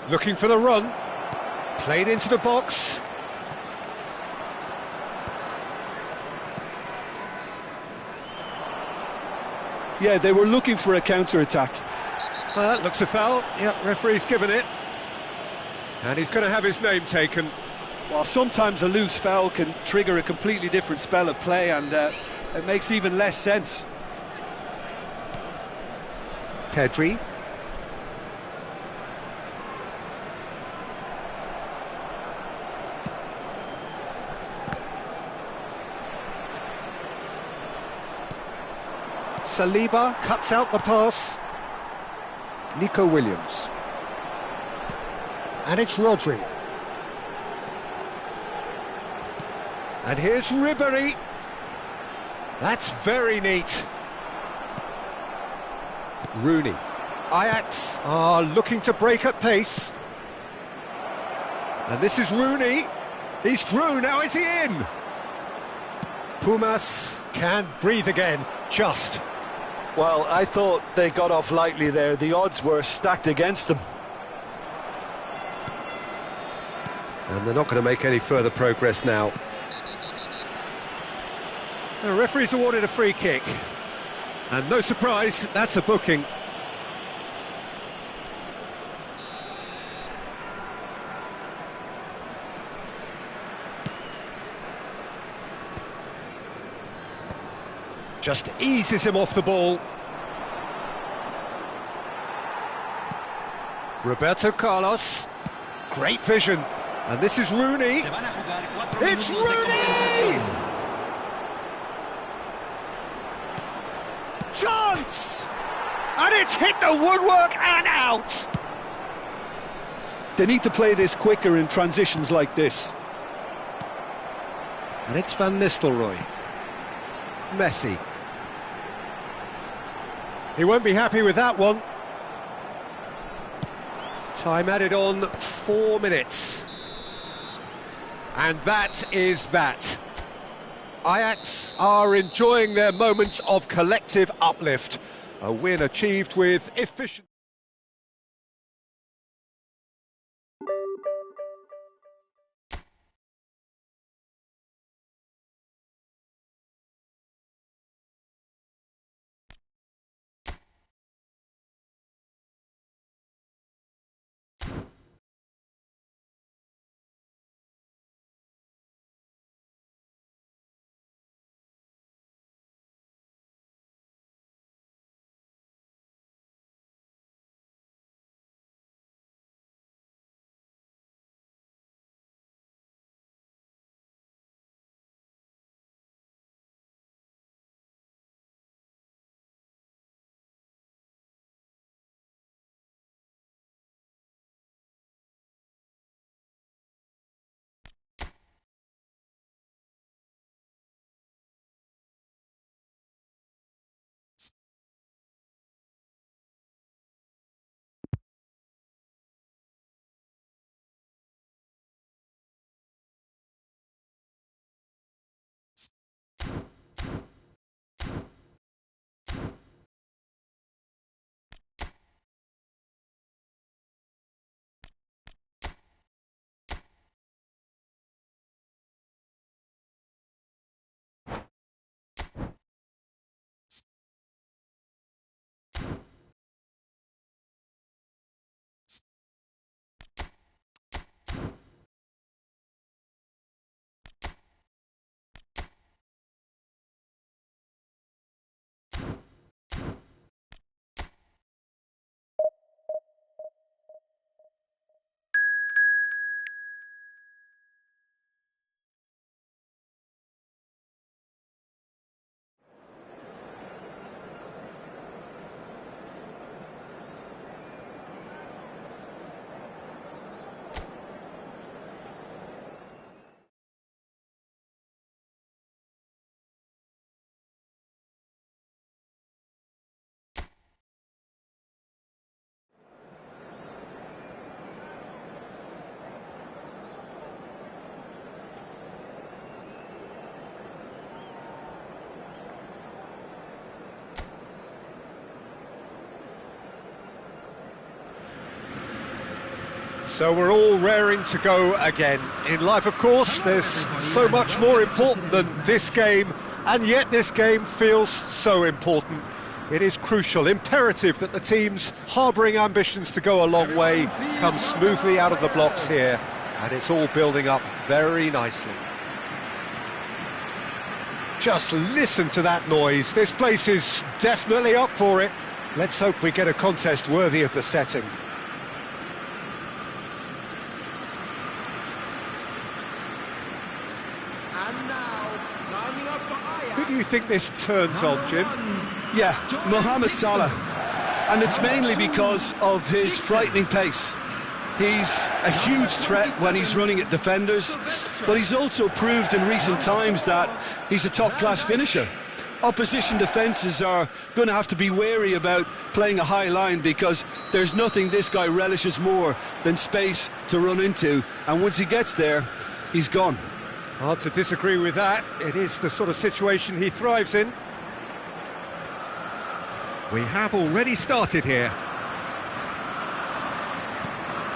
Looking for the run. Played into the box. Yeah, they were looking for a counter-attack. Well, that looks a foul. Yep, referee's given it. And he's going to have his name taken. Well, sometimes a loose foul can trigger a completely different spell of play, and it makes even less sense. Pedri. Saliba cuts out the pass. Nico Williams. And it's Rodri. And here's Ribéry. That's very neat. Rooney. Ajax are looking to break at pace. And this is Rooney. He's through, now is he in? Pumas can breathe again, just. Well, I thought they got off lightly there. The odds were stacked against them. And they're not going to make any further progress now. The referee's awarded a free kick. And no surprise, that's a booking. Just eases him off the ball. Roberto Carlos. Great vision. And this is Rooney. It's Rooney! Chance! And it's hit the woodwork and out! They need to play this quicker in transitions like this. And it's Van Nistelrooy. Messi. He won't be happy with that one. Time added on 4 minutes. And that is that. Ajax are enjoying their moments of collective uplift. A win achieved with efficiency. So we're all raring to go again. In life, of course, there's so much more important than this game, and yet this game feels so important. It is crucial, imperative that the teams harbouring ambitions to go a long way come smoothly out of the blocks here, and it's all building up very nicely. Just listen to that noise. This place is definitely up for it. Let's hope we get a contest worthy of the setting. And now, lining up for Ajax. Who do you think this turns on, Jim? Yeah, Mohamed Salah. And it's mainly because of his frightening pace. He's a huge threat when he's running at defenders, but he's also proved in recent times that he's a top-class finisher. Opposition defences are going to have to be wary about playing a high line, because there's nothing this guy relishes more than space to run into, and once he gets there, he's gone. Hard to disagree with that. It is the sort of situation he thrives in. We have already started here.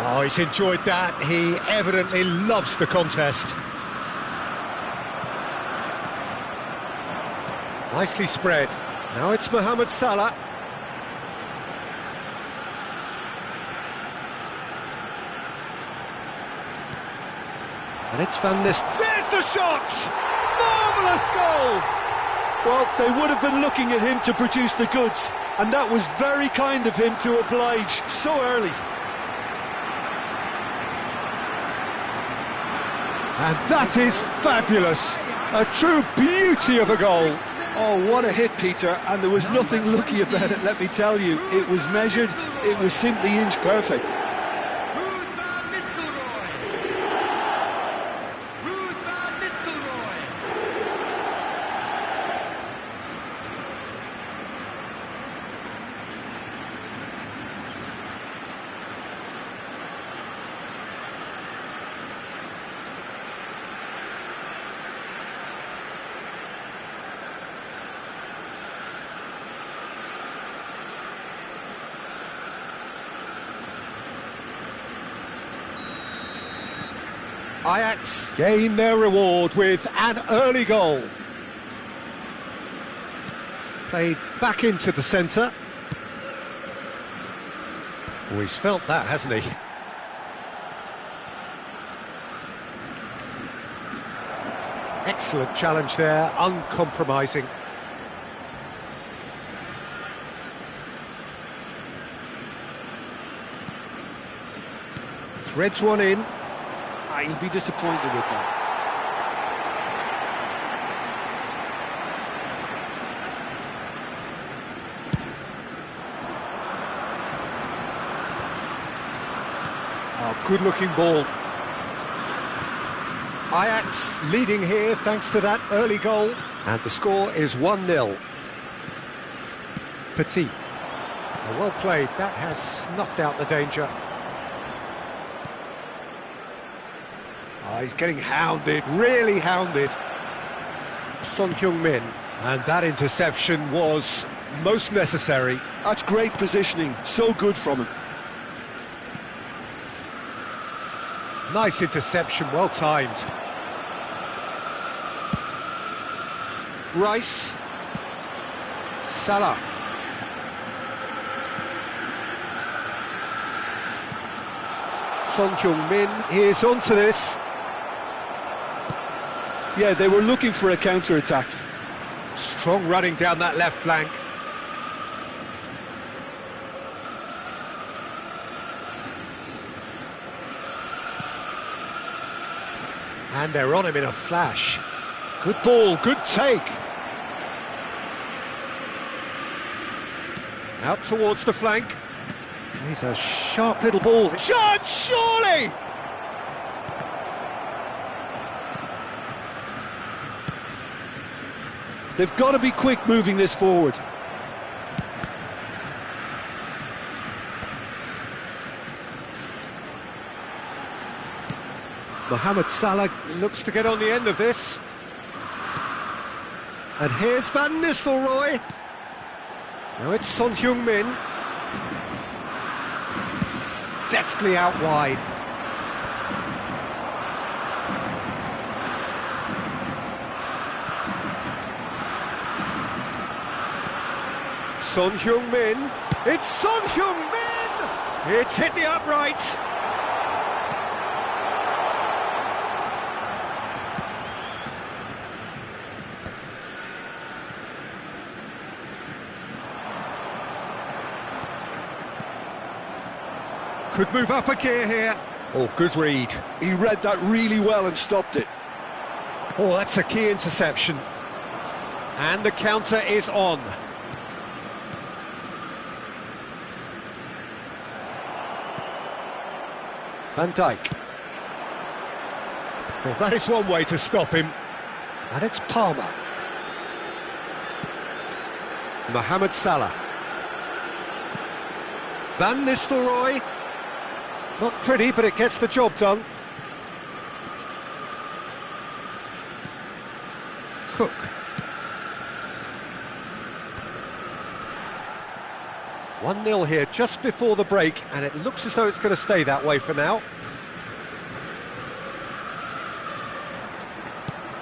Oh, he's enjoyed that. He evidently loves the contest. Nicely spread. Now it's Mohamed Salah. And it's Van Nistelrooy. There's the shot! Marvellous goal! Well, they would have been looking at him to produce the goods, and that was very kind of him to oblige so early. And that is fabulous. A true beauty of a goal. Oh, what a hit, Peter, and there was nothing lucky about it, let me tell you. It was measured, it was simply inch perfect. Ajax gain their reward with an early goal. Played back into the centre. Oh, he's felt that, hasn't he? Excellent challenge there, uncompromising. Threads one in. He'll be disappointed with that. Oh, good-looking ball. Ajax leading here thanks to that early goal. And the score is 1-0. Petit. Oh, well played. That has snuffed out the danger. Oh, he's getting hounded, really hounded. Son Heung-min. And that interception was most necessary. That's great positioning, so good from him. Nice interception, well timed. Rice. Salah. Son Heung-min is onto this. Yeah, they were looking for a counter-attack. Strong running down that left flank. And they're on him in a flash. Good ball, good take. Out towards the flank. He's a sharp little ball. Shot, surely! They've got to be quick moving this forward. Mohamed Salah looks to get on the end of this. And here's Van Nistelrooy. Now it's Son Heung-min. Deftly out wide. Son Heung-min. It's Son Heung-min! It's hit the upright. Could move up a gear here. Oh, good read. He read that really well and stopped it. Oh, that's a key interception. And the counter is on. Van Dijk. Well, that is one way to stop him. And it's Palmer. Mohamed Salah. Van Nistelrooy. Not pretty, but it gets the job done. Cook. One 0 here just before the break, and it looks as though it's going to stay that way for now.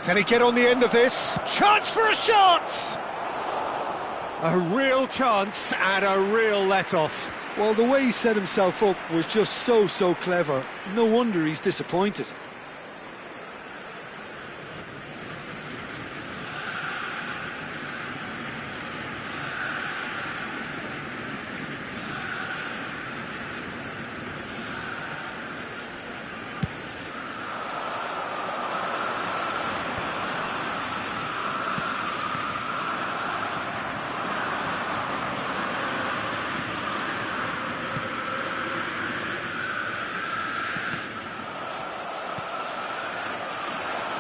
Can he get on the end of this? Chance for a shot! A real chance and a real let-off. Well, the way he set himself up was just so clever. No wonder he's disappointed.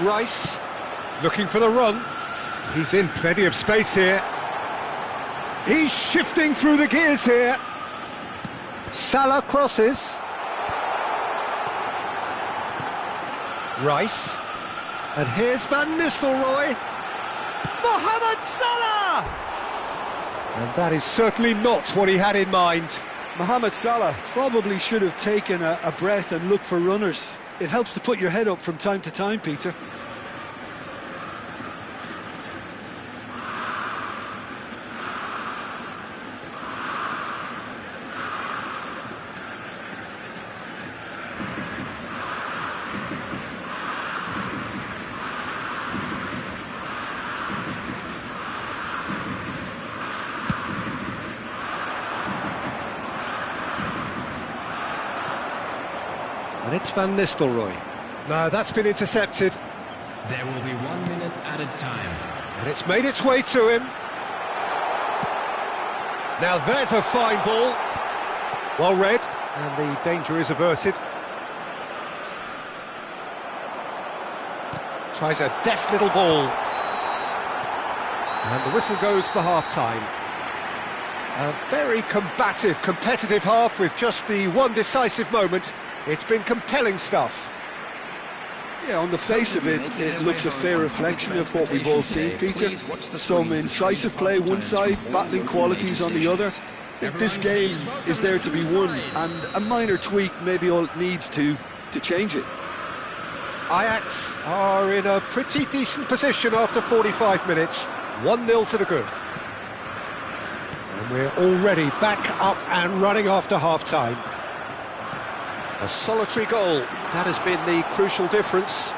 Rice, looking for the run. He's in plenty of space here. He's shifting through the gears here. Salah crosses. Rice. And here's Van Nistelrooy. Mohamed Salah! And that is certainly not what he had in mind. Mohamed Salah probably should have taken a breath and looked for runners. It helps to put your head up from time to time, Peter. And it's Van Nistelrooy. No, that's been intercepted. There will be 1 minute added time. And it's made its way to him. Now there's a fine ball. Well read, and the danger is averted. Tries a deft little ball. And the whistle goes for half-time. A very combative, competitive half with just the one decisive moment. It's been compelling stuff. Yeah, on the face of it, it looks a fair reflection of what we've all seen, Peter. Some incisive play one side, battling qualities on the other. I think this game is there to be won, and a minor tweak may be all it needs to change it. Ajax are in a pretty decent position after 45 minutes. 1-0 to the good. And we're already back up and running after half-time. A solitary goal, that has been the crucial difference.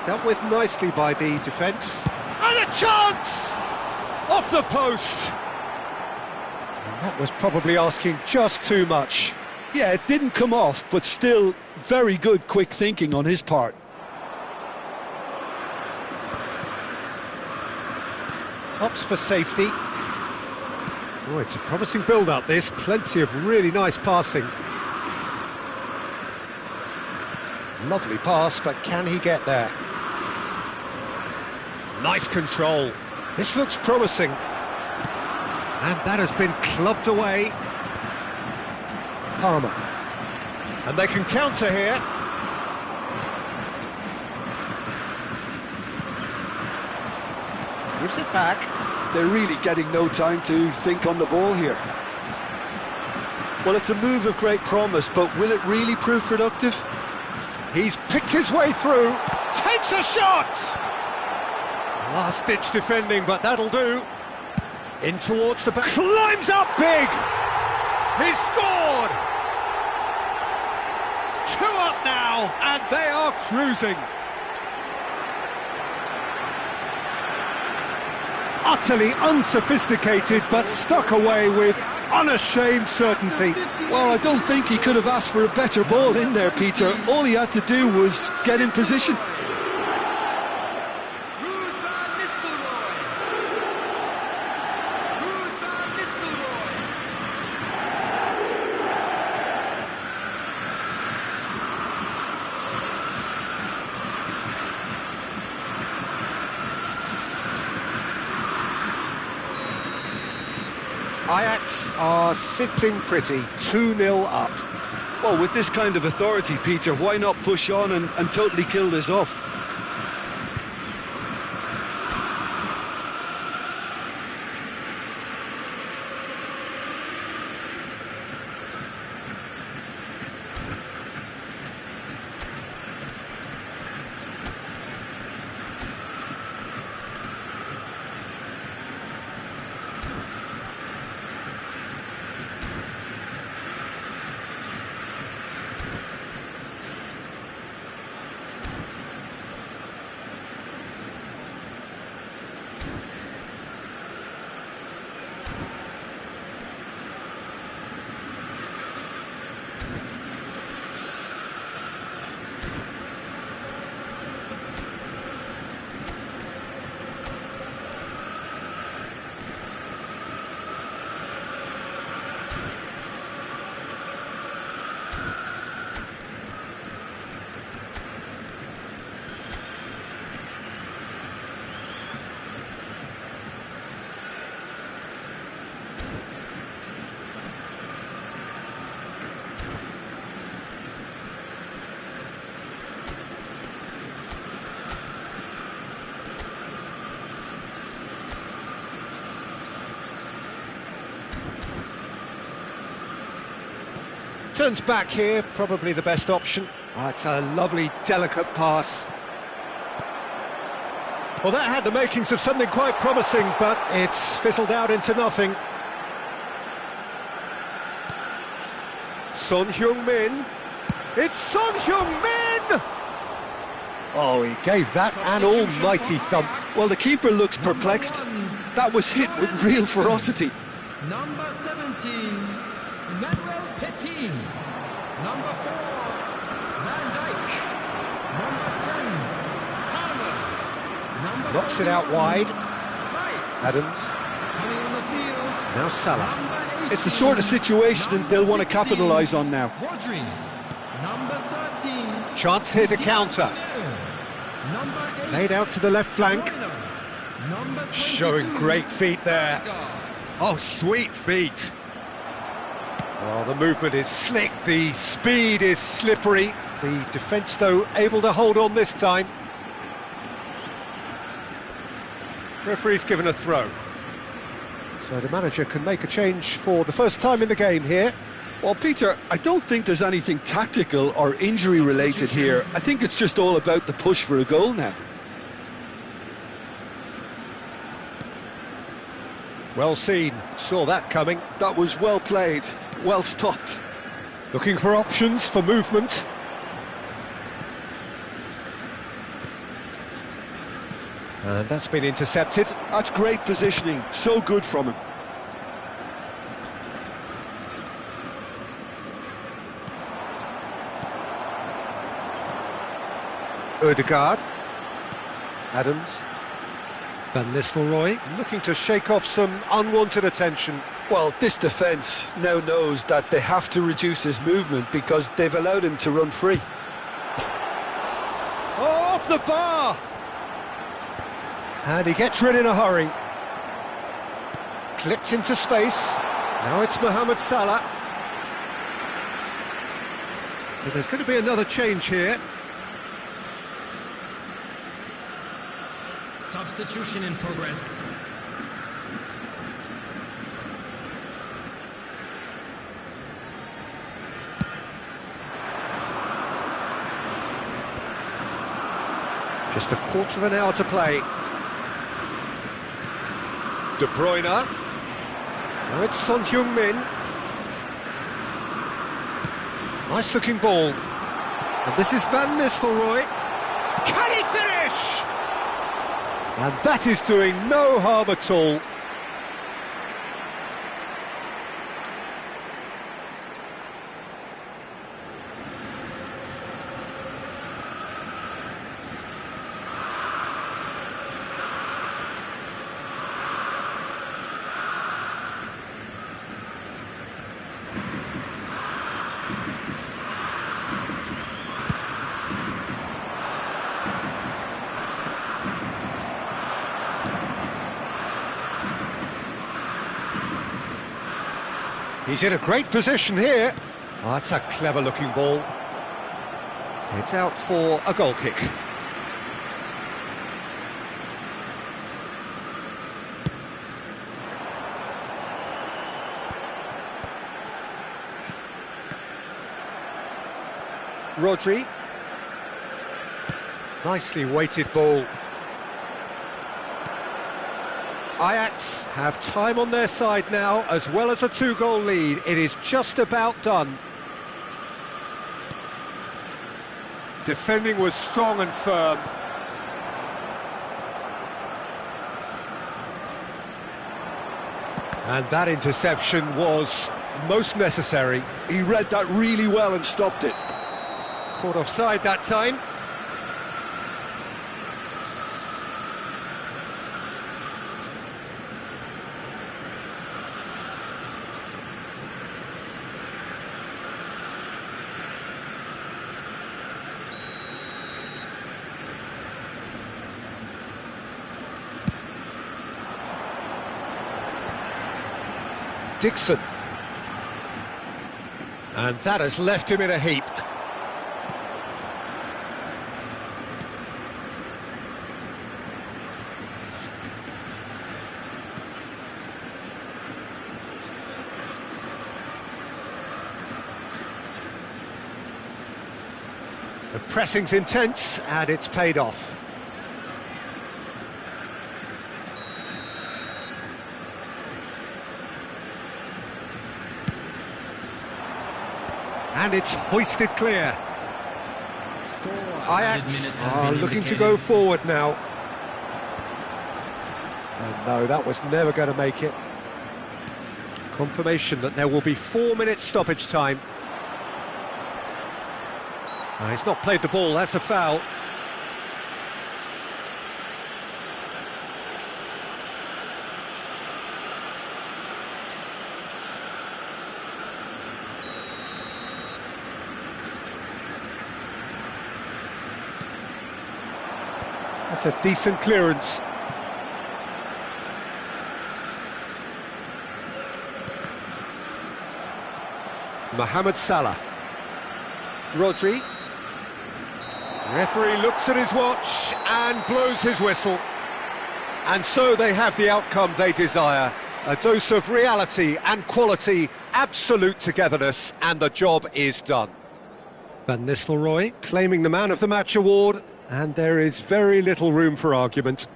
Dealt with nicely by the defence. And a chance! Off the post! And that was probably asking just too much. Yeah, it didn't come off, but still very good quick thinking on his part. Opts for safety. Oh, it's a promising build-up, this. Plenty of really nice passing. Lovely pass, but can he get there? Nice control. This looks promising. And that has been clubbed away. Palmer. And they can counter here. Gives it back. They're really getting no time to think on the ball here. Well, it's a move of great promise, but will it really prove productive? He's picked his way through. Takes a shot! Last-ditch defending, but that'll do. In towards the back. Climbs up big! He's scored! 2 up now, and they are cruising. Utterly unsophisticated, but stuck away with unashamed certainty. Well, I don't think he could have asked for a better ball in there, Peter. All he had to do was get in position. Ajax are sitting pretty, 2-0 up. Well, with this kind of authority, Peter, why not push on and totally kill this off? Turns back here, probably the best option. Oh, it's a lovely, delicate pass. Well, that had the makings of something quite promising, but it's fizzled out into nothing. Son Heung-min. It's Son Heung-min! Oh, he gave that an almighty thump. Well, the keeper looks perplexed. That was hit with real ferocity. Number 17, Manuel Petit. Number 4, Van Dijk. Number 10, Palmer. Number Knocks it out wide. Rice. Adams. Coming on the field. Now Salah. Number 8, It's the sort of situation they'll want to capitalise on now. Rodri. Number 13. Chance here to counter. Number 8. Laid out to the left flank. Number 22. Showing great feet there. Oh, sweet feet. Well, the movement is slick, the speed is slippery. The defence, though, able to hold on this time. Referee's given a throw. So the manager can make a change for the first time in the game here. Well, Peter, I don't think there's anything tactical or injury-related here. I think it's just all about the push for a goal now. Well seen, saw that coming. That was well played, well stopped. Looking for options for movement. And that's been intercepted. That's great positioning, so good from him. Ødegaard. Adams. Van Nistelrooy looking to shake off some unwanted attention. Well, this defence now knows that they have to reduce his movement because they've allowed him to run free. Oh, off the bar! And he gets rid in a hurry. Clipped into space. Now it's Mohamed Salah. So there's going to be another change here. Substitution in progress. Just a quarter of an hour to play. De Bruyne. Now it's Son Heung-min. Nice looking ball. And this is Van Nistelrooy. Can he finish? And that is doing no harm at all. He's in a great position here. Oh, that's a clever-looking ball. It's out for a goal kick. Rodri. Nicely weighted ball. Ajax have time on their side now, as well as a two-goal lead. It is just about done. Defending was strong and firm. And that interception was most necessary. He read that really well and stopped it. Caught offside that time. Dixon. And that has left him in a heap. The pressing's intense and it's paid off. And it's hoisted clear. Ajax are looking to go forward now. And no, that was never going to make it. Confirmation that there will be 4 minutes stoppage time. He's not played the ball, that's a foul. That's a decent clearance. Mohamed Salah. Rodri. Referee looks at his watch and blows his whistle. And so they have the outcome they desire. A dose of reality and quality, absolute togetherness, and the job is done. Van Nistelrooy claiming the Man of the Match award, and there is very little room for argument.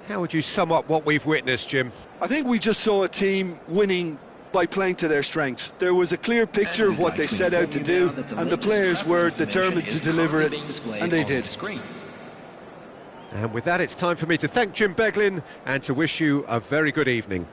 How would you sum up what we've witnessed, Jim? I think we just saw a team winning by playing to their strengths. There was a clear picture of what they set out to do, and the players were determined to deliver it, and they did. And with that, it's time for me to thank Jim Beglin and to wish you a very good evening.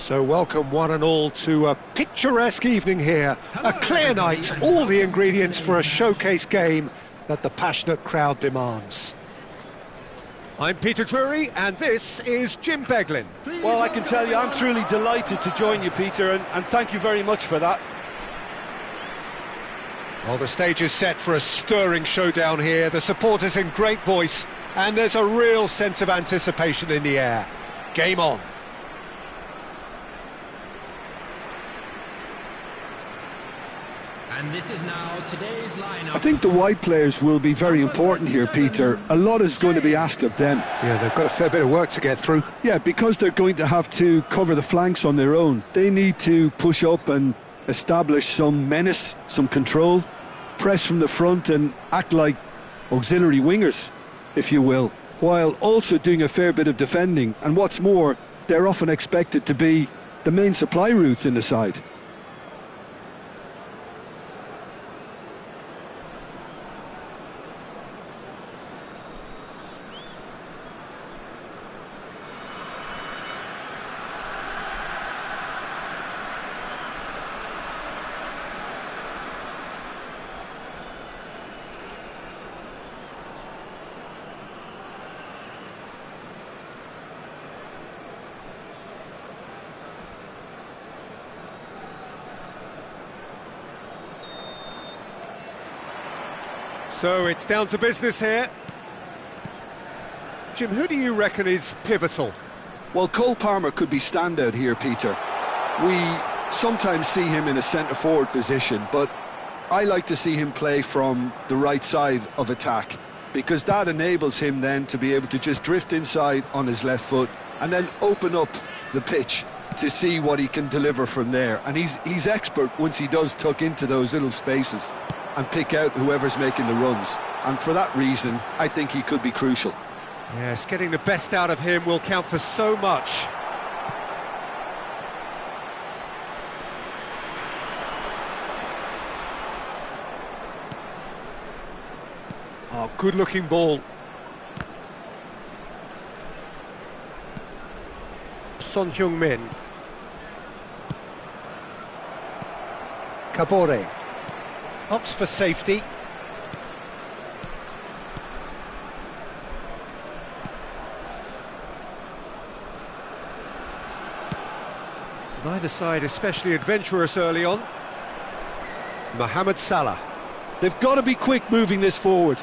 So welcome one and all to a picturesque evening here. A clear night, all the ingredients for a showcase game that the passionate crowd demands. I'm Peter Drury, and this is Jim Beglin. Well, I can tell you I'm truly delighted to join you, Peter, and thank you very much for that. Well, the stage is set for a stirring showdown here. The supporters in great voice, and there's a real sense of anticipation in the air. Game on. And this is now today's lineup. I think the wide players will be very important here, Peter. A lot is going to be asked of them. Yeah, they've got a fair bit of work to get through. Yeah, because they're going to have to cover the flanks on their own. They need to push up and establish some menace, some control, press from the front and act like auxiliary wingers, if you will, while also doing a fair bit of defending. And what's more, they're often expected to be the main supply routes in the side. So it's down to business here. Jim, who do you reckon is pivotal? Well, Cole Palmer could be standout here, Peter. We sometimes see him in a centre-forward position, but I like to see him play from the right side of attack, because that enables him then to be able to just drift inside on his left foot and then open up the pitch to see what he can deliver from there. And he's expert once he does tuck into those little spaces and pick out whoever's making the runs. And for that reason, I think he could be crucial. Yes, getting the best out of him will count for so much. Oh, good-looking ball. Son Heung-min. Kabore. Opts for safety. Neither side especially adventurous early on. Mohamed Salah. They've got to be quick moving this forward.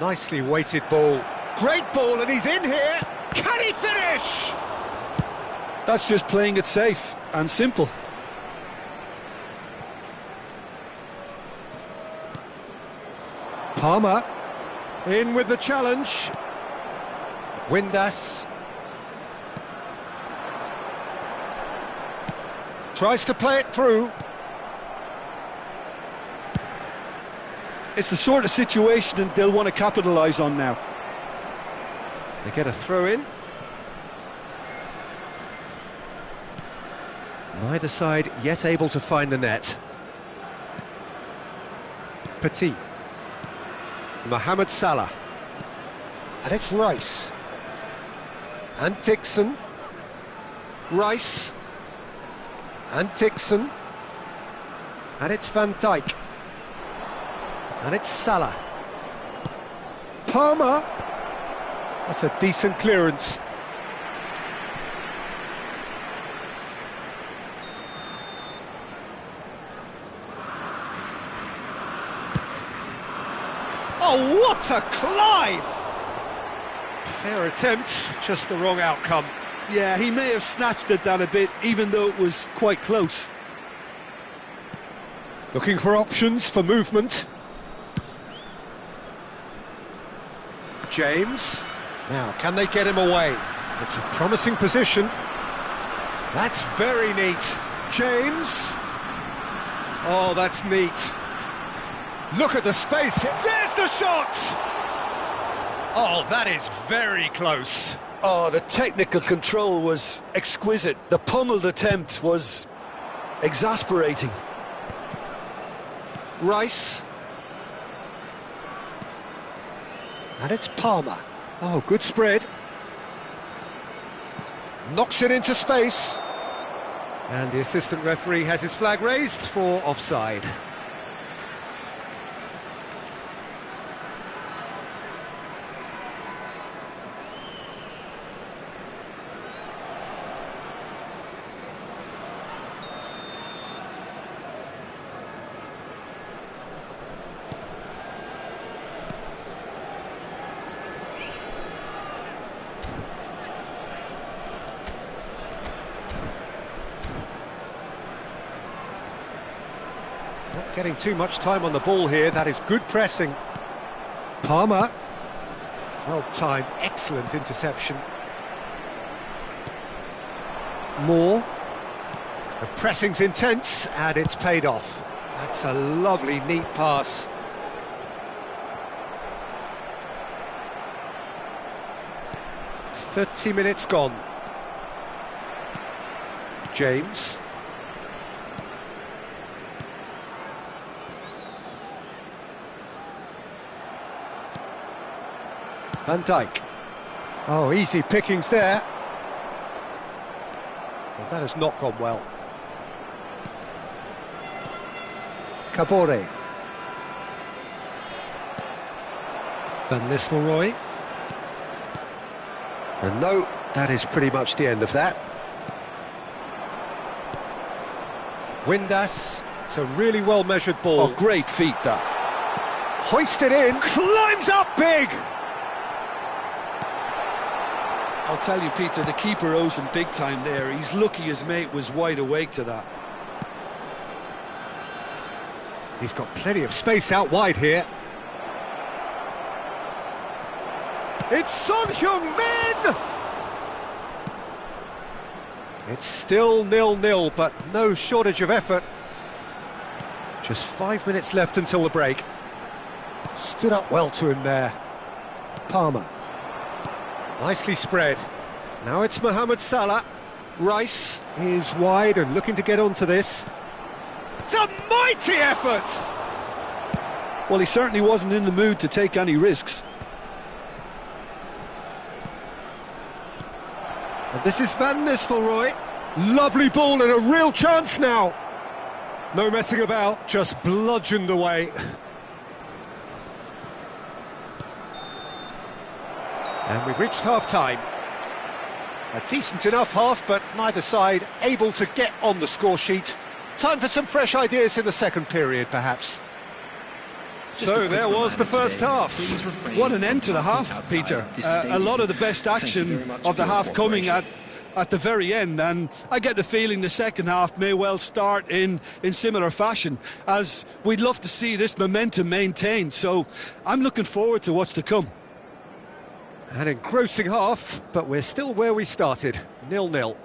Nicely weighted ball. Great ball, and he's in here. Can he finish? That's just playing it safe and simple. Palmer in with the challenge. Windass tries to play it through. It's the sort of situation that they'll want to capitalise on now. They get a throw in. Neither side yet able to find the net. Petit. Mohamed Salah. And it's Rice. And Dixon. Rice. And Dixon. And it's Van Dijk. And it's Salah. Palmer. That's a decent clearance. Oh, what a climb! Fair attempt, just the wrong outcome. Yeah, he may have snatched at that a bit, even though it was quite close. Looking for options for movement. James. Now, can they get him away? It's a promising position. That's very neat. James. Oh, that's neat. Look at the space. There's the shot! Oh, that is very close. Oh, the technical control was exquisite. The pummeled attempt was exasperating. Rice. And it's Palmer. Oh, good spread. Knocks it into space. And the assistant referee has his flag raised for offside. Not getting too much time on the ball here. That is good pressing. Palmer. Well timed, excellent interception. Moore. The pressing's intense and it's paid off. That's a lovely, neat pass. "30 minutes gone." James. Van Dijk. Oh, easy pickings there. Well, that has not gone well. Kabore. Van Nistelrooy. And no, that is pretty much the end of that. Windass. It's a really well-measured ball. Oh, great feat, that. Hoisted in, climbs up big! I'll tell you, Peter, the keeper owes him big time there. He's lucky his mate was wide awake to that. He's got plenty of space out wide here. It's Son Heung-min! It's still 0-0, but no shortage of effort. Just 5 minutes left until the break. Stood up well to him there. Palmer. Nicely spread. Now it's Mohamed Salah. Rice is wide and looking to get onto this. It's a mighty effort! Well, he certainly wasn't in the mood to take any risks. And this is Van Nistelrooy. Lovely ball and a real chance now. No messing about, just bludgeoned away. And we've reached half-time. A decent enough half, but neither side able to get on the score sheet. Time for some fresh ideas in the second period, perhaps. So there was the first half. What an end to the half, Peter. A lot of the best action of the half coming at the very end, and I get the feeling the second half may well start in similar fashion, as we'd love to see this momentum maintained. So I'm looking forward to what's to come. An engrossing half, but we're still where we started, 0-0.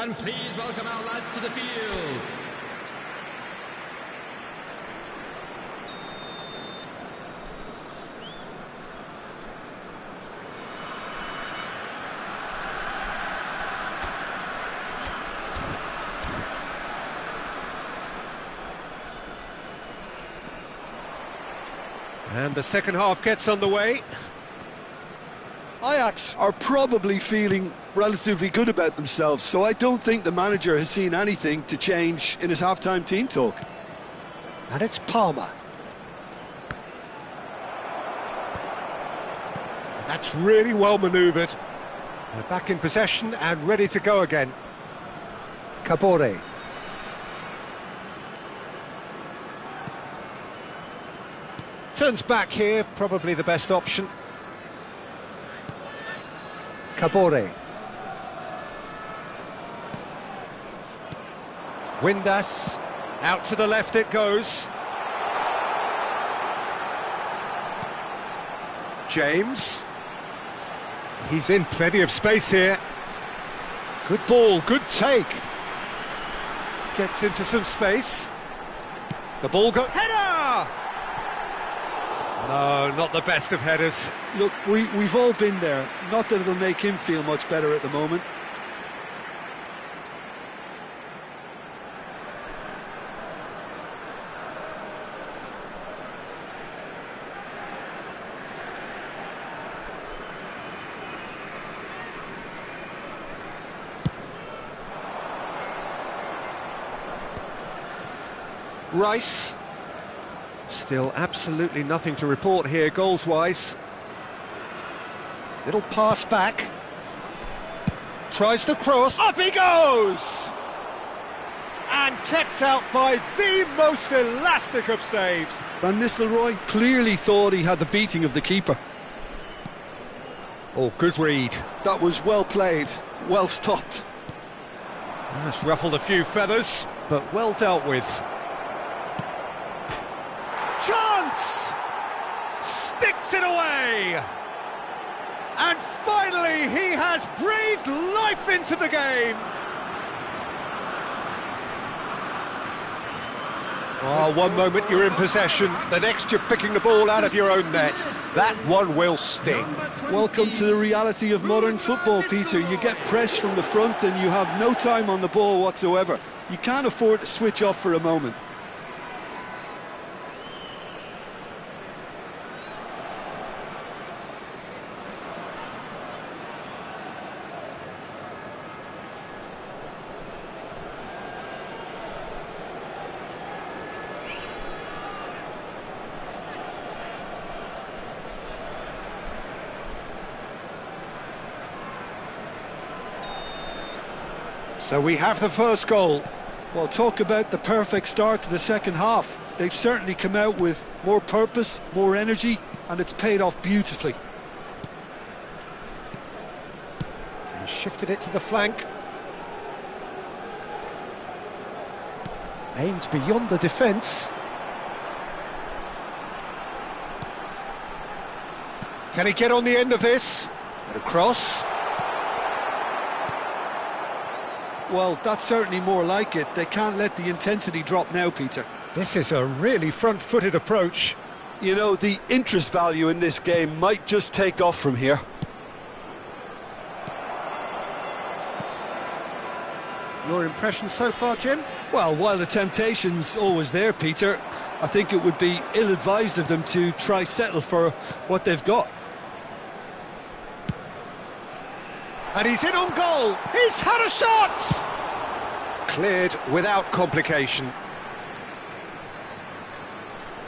And please welcome our lads to the field. And the second half gets underway. Ajax are probably feeling relatively good about themselves, so I don't think the manager has seen anything to change in his half-time team talk. And it's Palmer. And that's really well manoeuvred. They're back in possession and ready to go again. Kabore. Turns back here, probably the best option. Kabore. Windass. Out to the left it goes. James. He's in plenty of space here. Good ball, good take. Gets into some space. The ball goes... Header! No, not the best of headers. Look, we've all been there. Not that it'll make him feel much better at the moment. Rice. Still absolutely nothing to report here, goals-wise. Little pass back. Tries to cross. Up he goes! And kept out by the most elastic of saves. Van Nistelrooy clearly thought he had the beating of the keeper. Oh, good read. That was well played, well stopped. That's ruffled a few feathers, but well dealt with. Chance! Sticks it away! And finally he has breathed life into the game! Oh, one moment you're in possession, the next you're picking the ball out of your own net. That one will sting. Welcome to the reality of modern football, Peter. You get pressed from the front and you have no time on the ball whatsoever. You can't afford to switch off for a moment. So we have the first goal. Well, talk about the perfect start to the second half. They've certainly come out with more purpose, more energy, and it's paid off beautifully. He shifted it to the flank. Aimed beyond the defence. Can he get on the end of this? And across. Well, that's certainly more like it. They can't let the intensity drop now, Peter. This is a really front-footed approach. You know, the interest value in this game might just take off from here. Your impression so far, Jim? Well, while the temptation's always there, Peter, I think it would be ill-advised of them to try settle for what they've got. And he's in on goal. He's had a shot! Cleared without complication.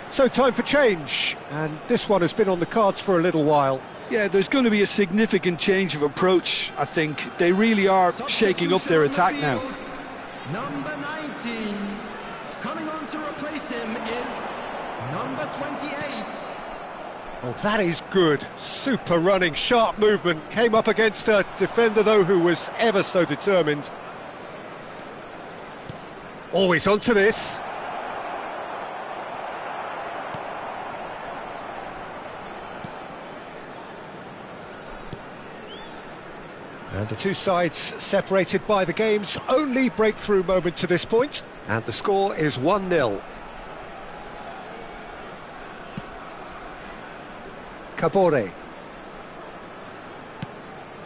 So time for change, and this one has been on the cards for a little while. Yeah, there's going to be a significant change of approach, I think. They really are shaking up their attack now. Number 19. Coming on to replace him is number 28. Oh, that is good. Super running, sharp movement. Came up against a defender, though, who was ever so determined. Always onto this. And the two sides separated by the game's only breakthrough moment to this point. And the score is 1-0. Cabore.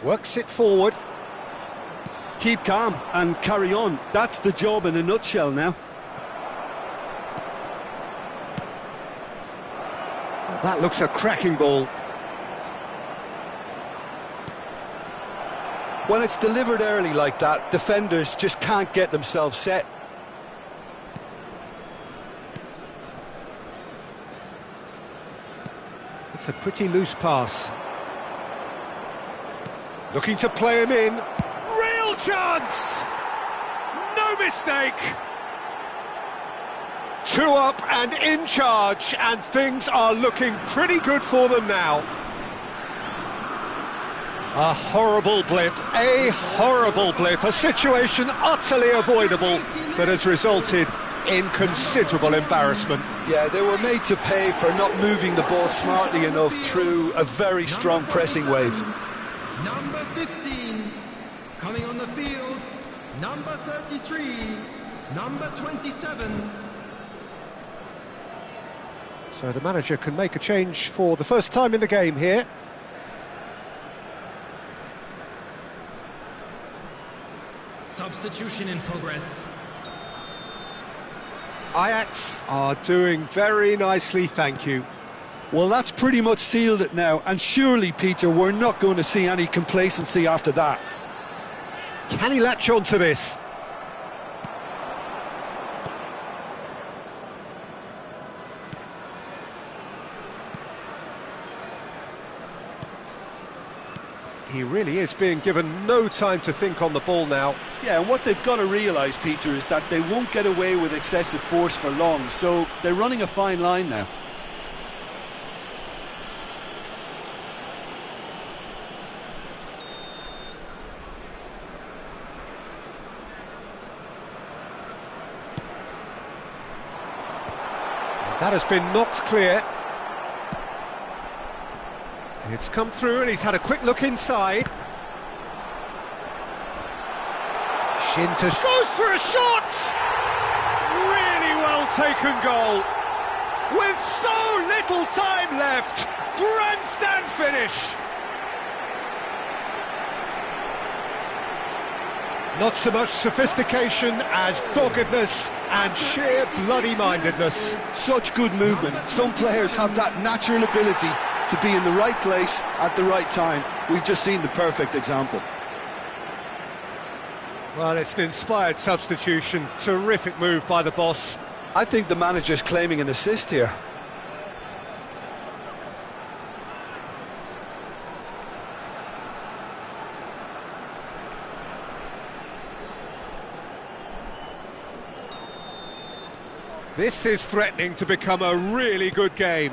Works it forward. Keep calm and carry on. That's the job in a nutshell now. Well, that looks a cracking ball. When it's delivered early like that, defenders just can't get themselves set. It's a pretty loose pass. Looking to play him in. Real chance! No mistake! 2 up and in charge, and things are looking pretty good for them now. A horrible blip, a situation utterly avoidable that has resulted in considerable embarrassment. Yeah, they were made to pay for not moving the ball smartly enough through a very strong pressing wave. Number 15, coming on the field, number 33, number 27. So the manager can make a change for the first time in the game here. Substitution in progress. Ajax are doing very nicely, thank you. Well, that's pretty much sealed it now, and surely, Peter, we're not going to see any complacency after that. Can he latch on to this? He really is being given no time to think on the ball now. Yeah, and what they've got to realise, Peter, is that they won't get away with excessive force for long, so they're running a fine line now. That has been knocked clear. It's come through and he's had a quick look inside. Shinta goes for a shot! Really well taken goal. With so little time left, grandstand finish. Not so much sophistication as doggedness and sheer bloody-mindedness. Such good movement. Some players have that natural ability to be in the right place at the right time. We've just seen the perfect example. Well, it's an inspired substitution. Terrific move by the boss. I think the manager's claiming an assist here. This is threatening to become a really good game.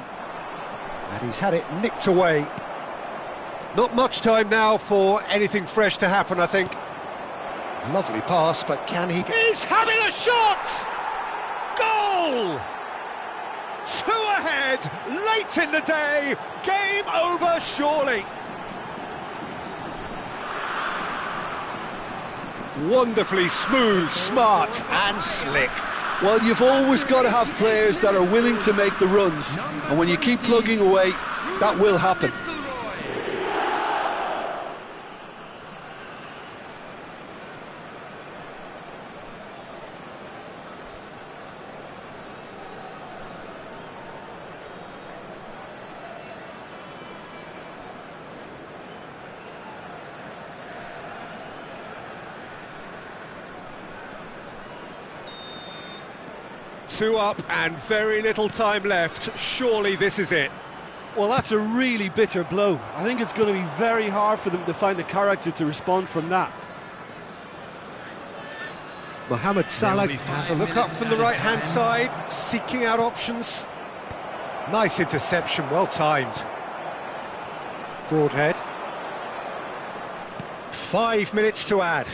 And he's had it nicked away. Not much time now for anything fresh to happen, I think. Lovely pass, but can he... He's having a shot! Goal! 2 ahead, late in the day, game over surely. Wonderfully smooth, smart and slick. Well, you've always got to have players that are willing to make the runs, and when you keep plugging away, that will happen. Two up and very little time left. Surely this is it. Well, that's a really bitter blow. I think it's going to be very hard for them to find the character to respond from that. Mohamed Salah has a look up from the right-hand side, seeking out options. Nice interception, well timed. Broadhead. 5 minutes to add.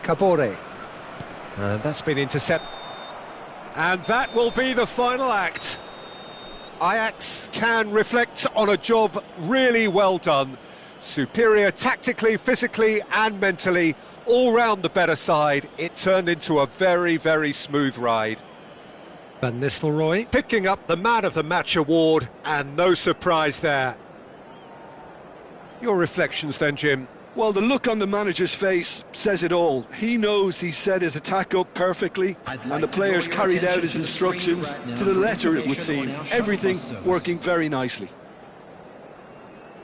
Kabore. And that's been intercepted. And that will be the final act. Ajax can reflect on a job really well done. Superior tactically, physically and mentally, all round the better side. It turned into a very, very smooth ride. Van Nistelrooy picking up the Man of the Match award, and no surprise there. Your reflections then, Jim? Well, the look on the manager's face says it all. He knows he set his attack up perfectly, and the players carried out his instructions to the letter, it would seem. Everything working very nicely.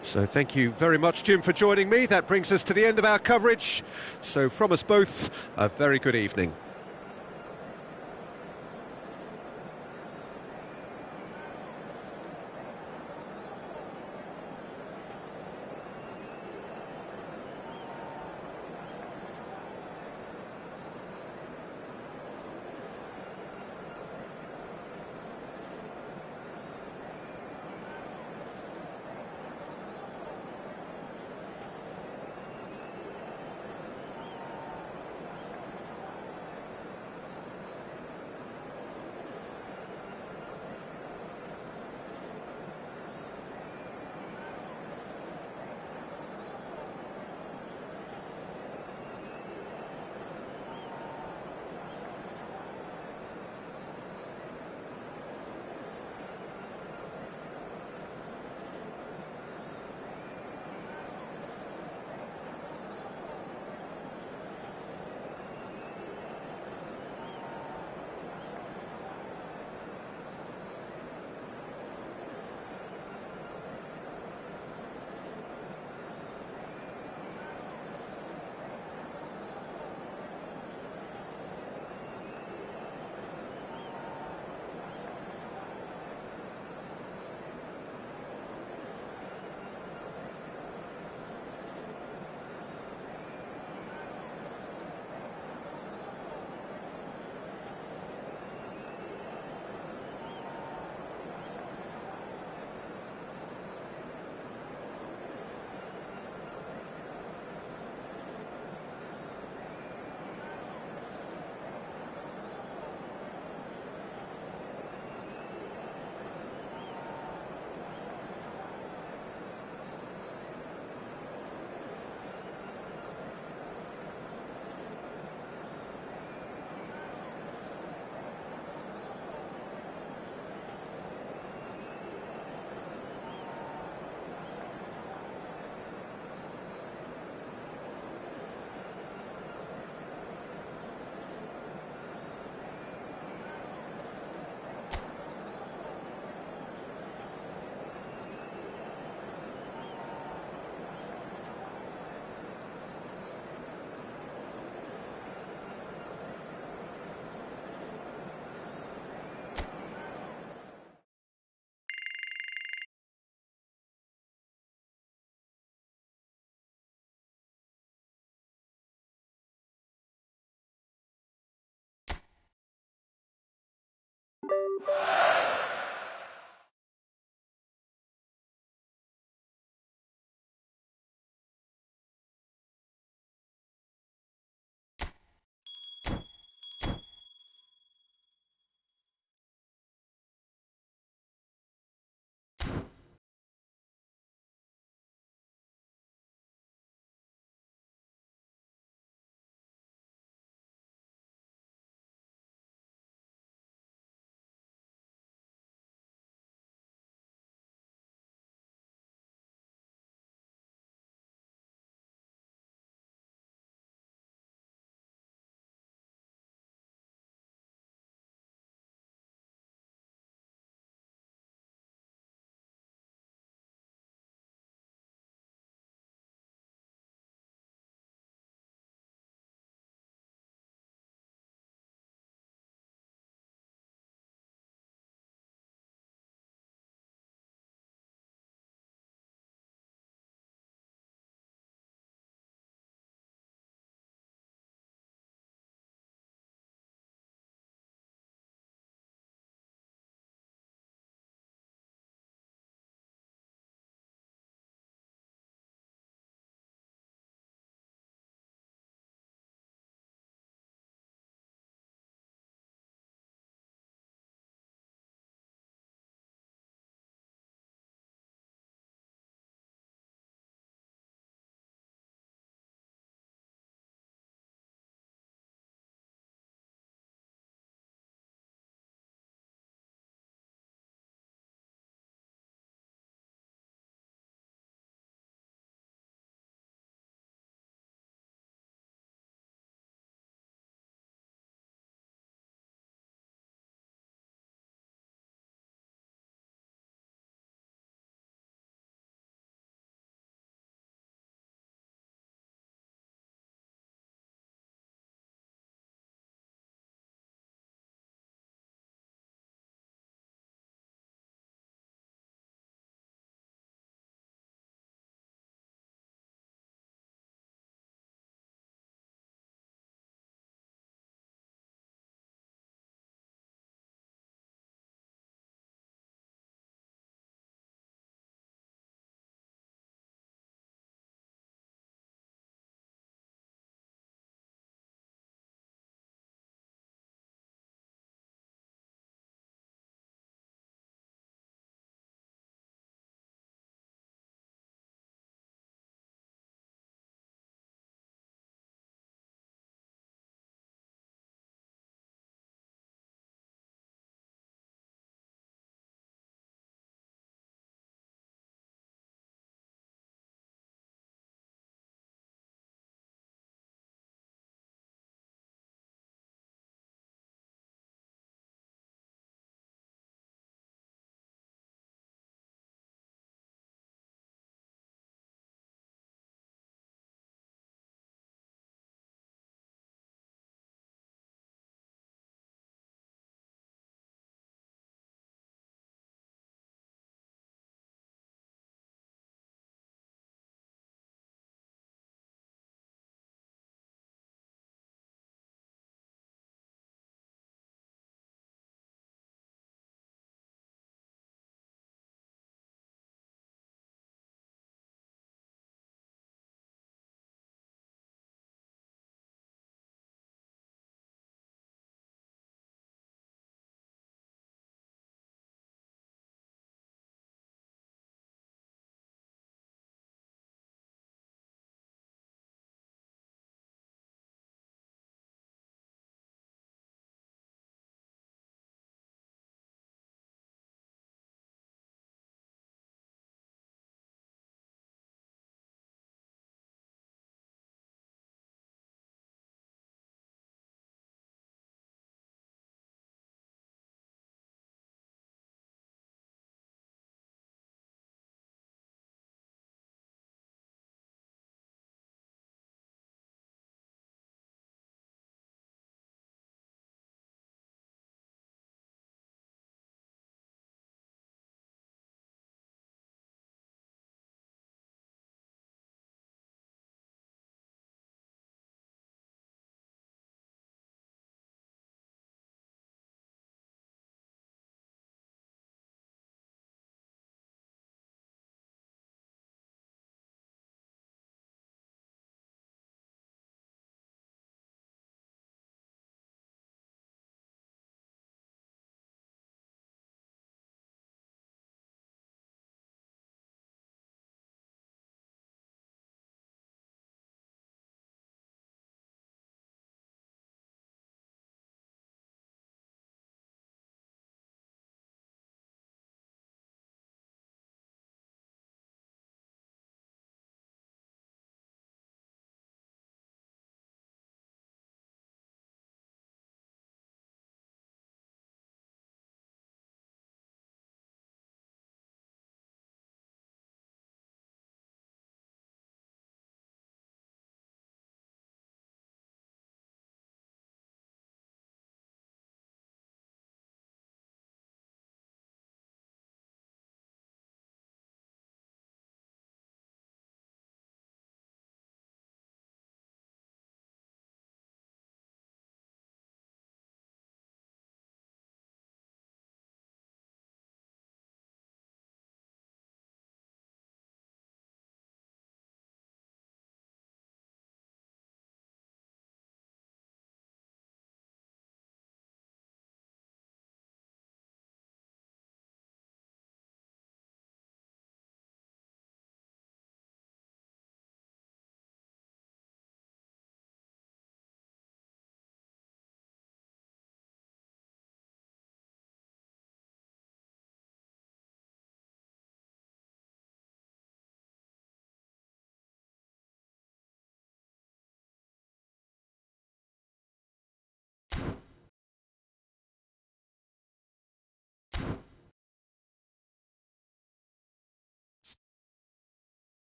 So thank you very much, Jim, for joining me. That brings us to the end of our coverage. So from us both, a very good evening.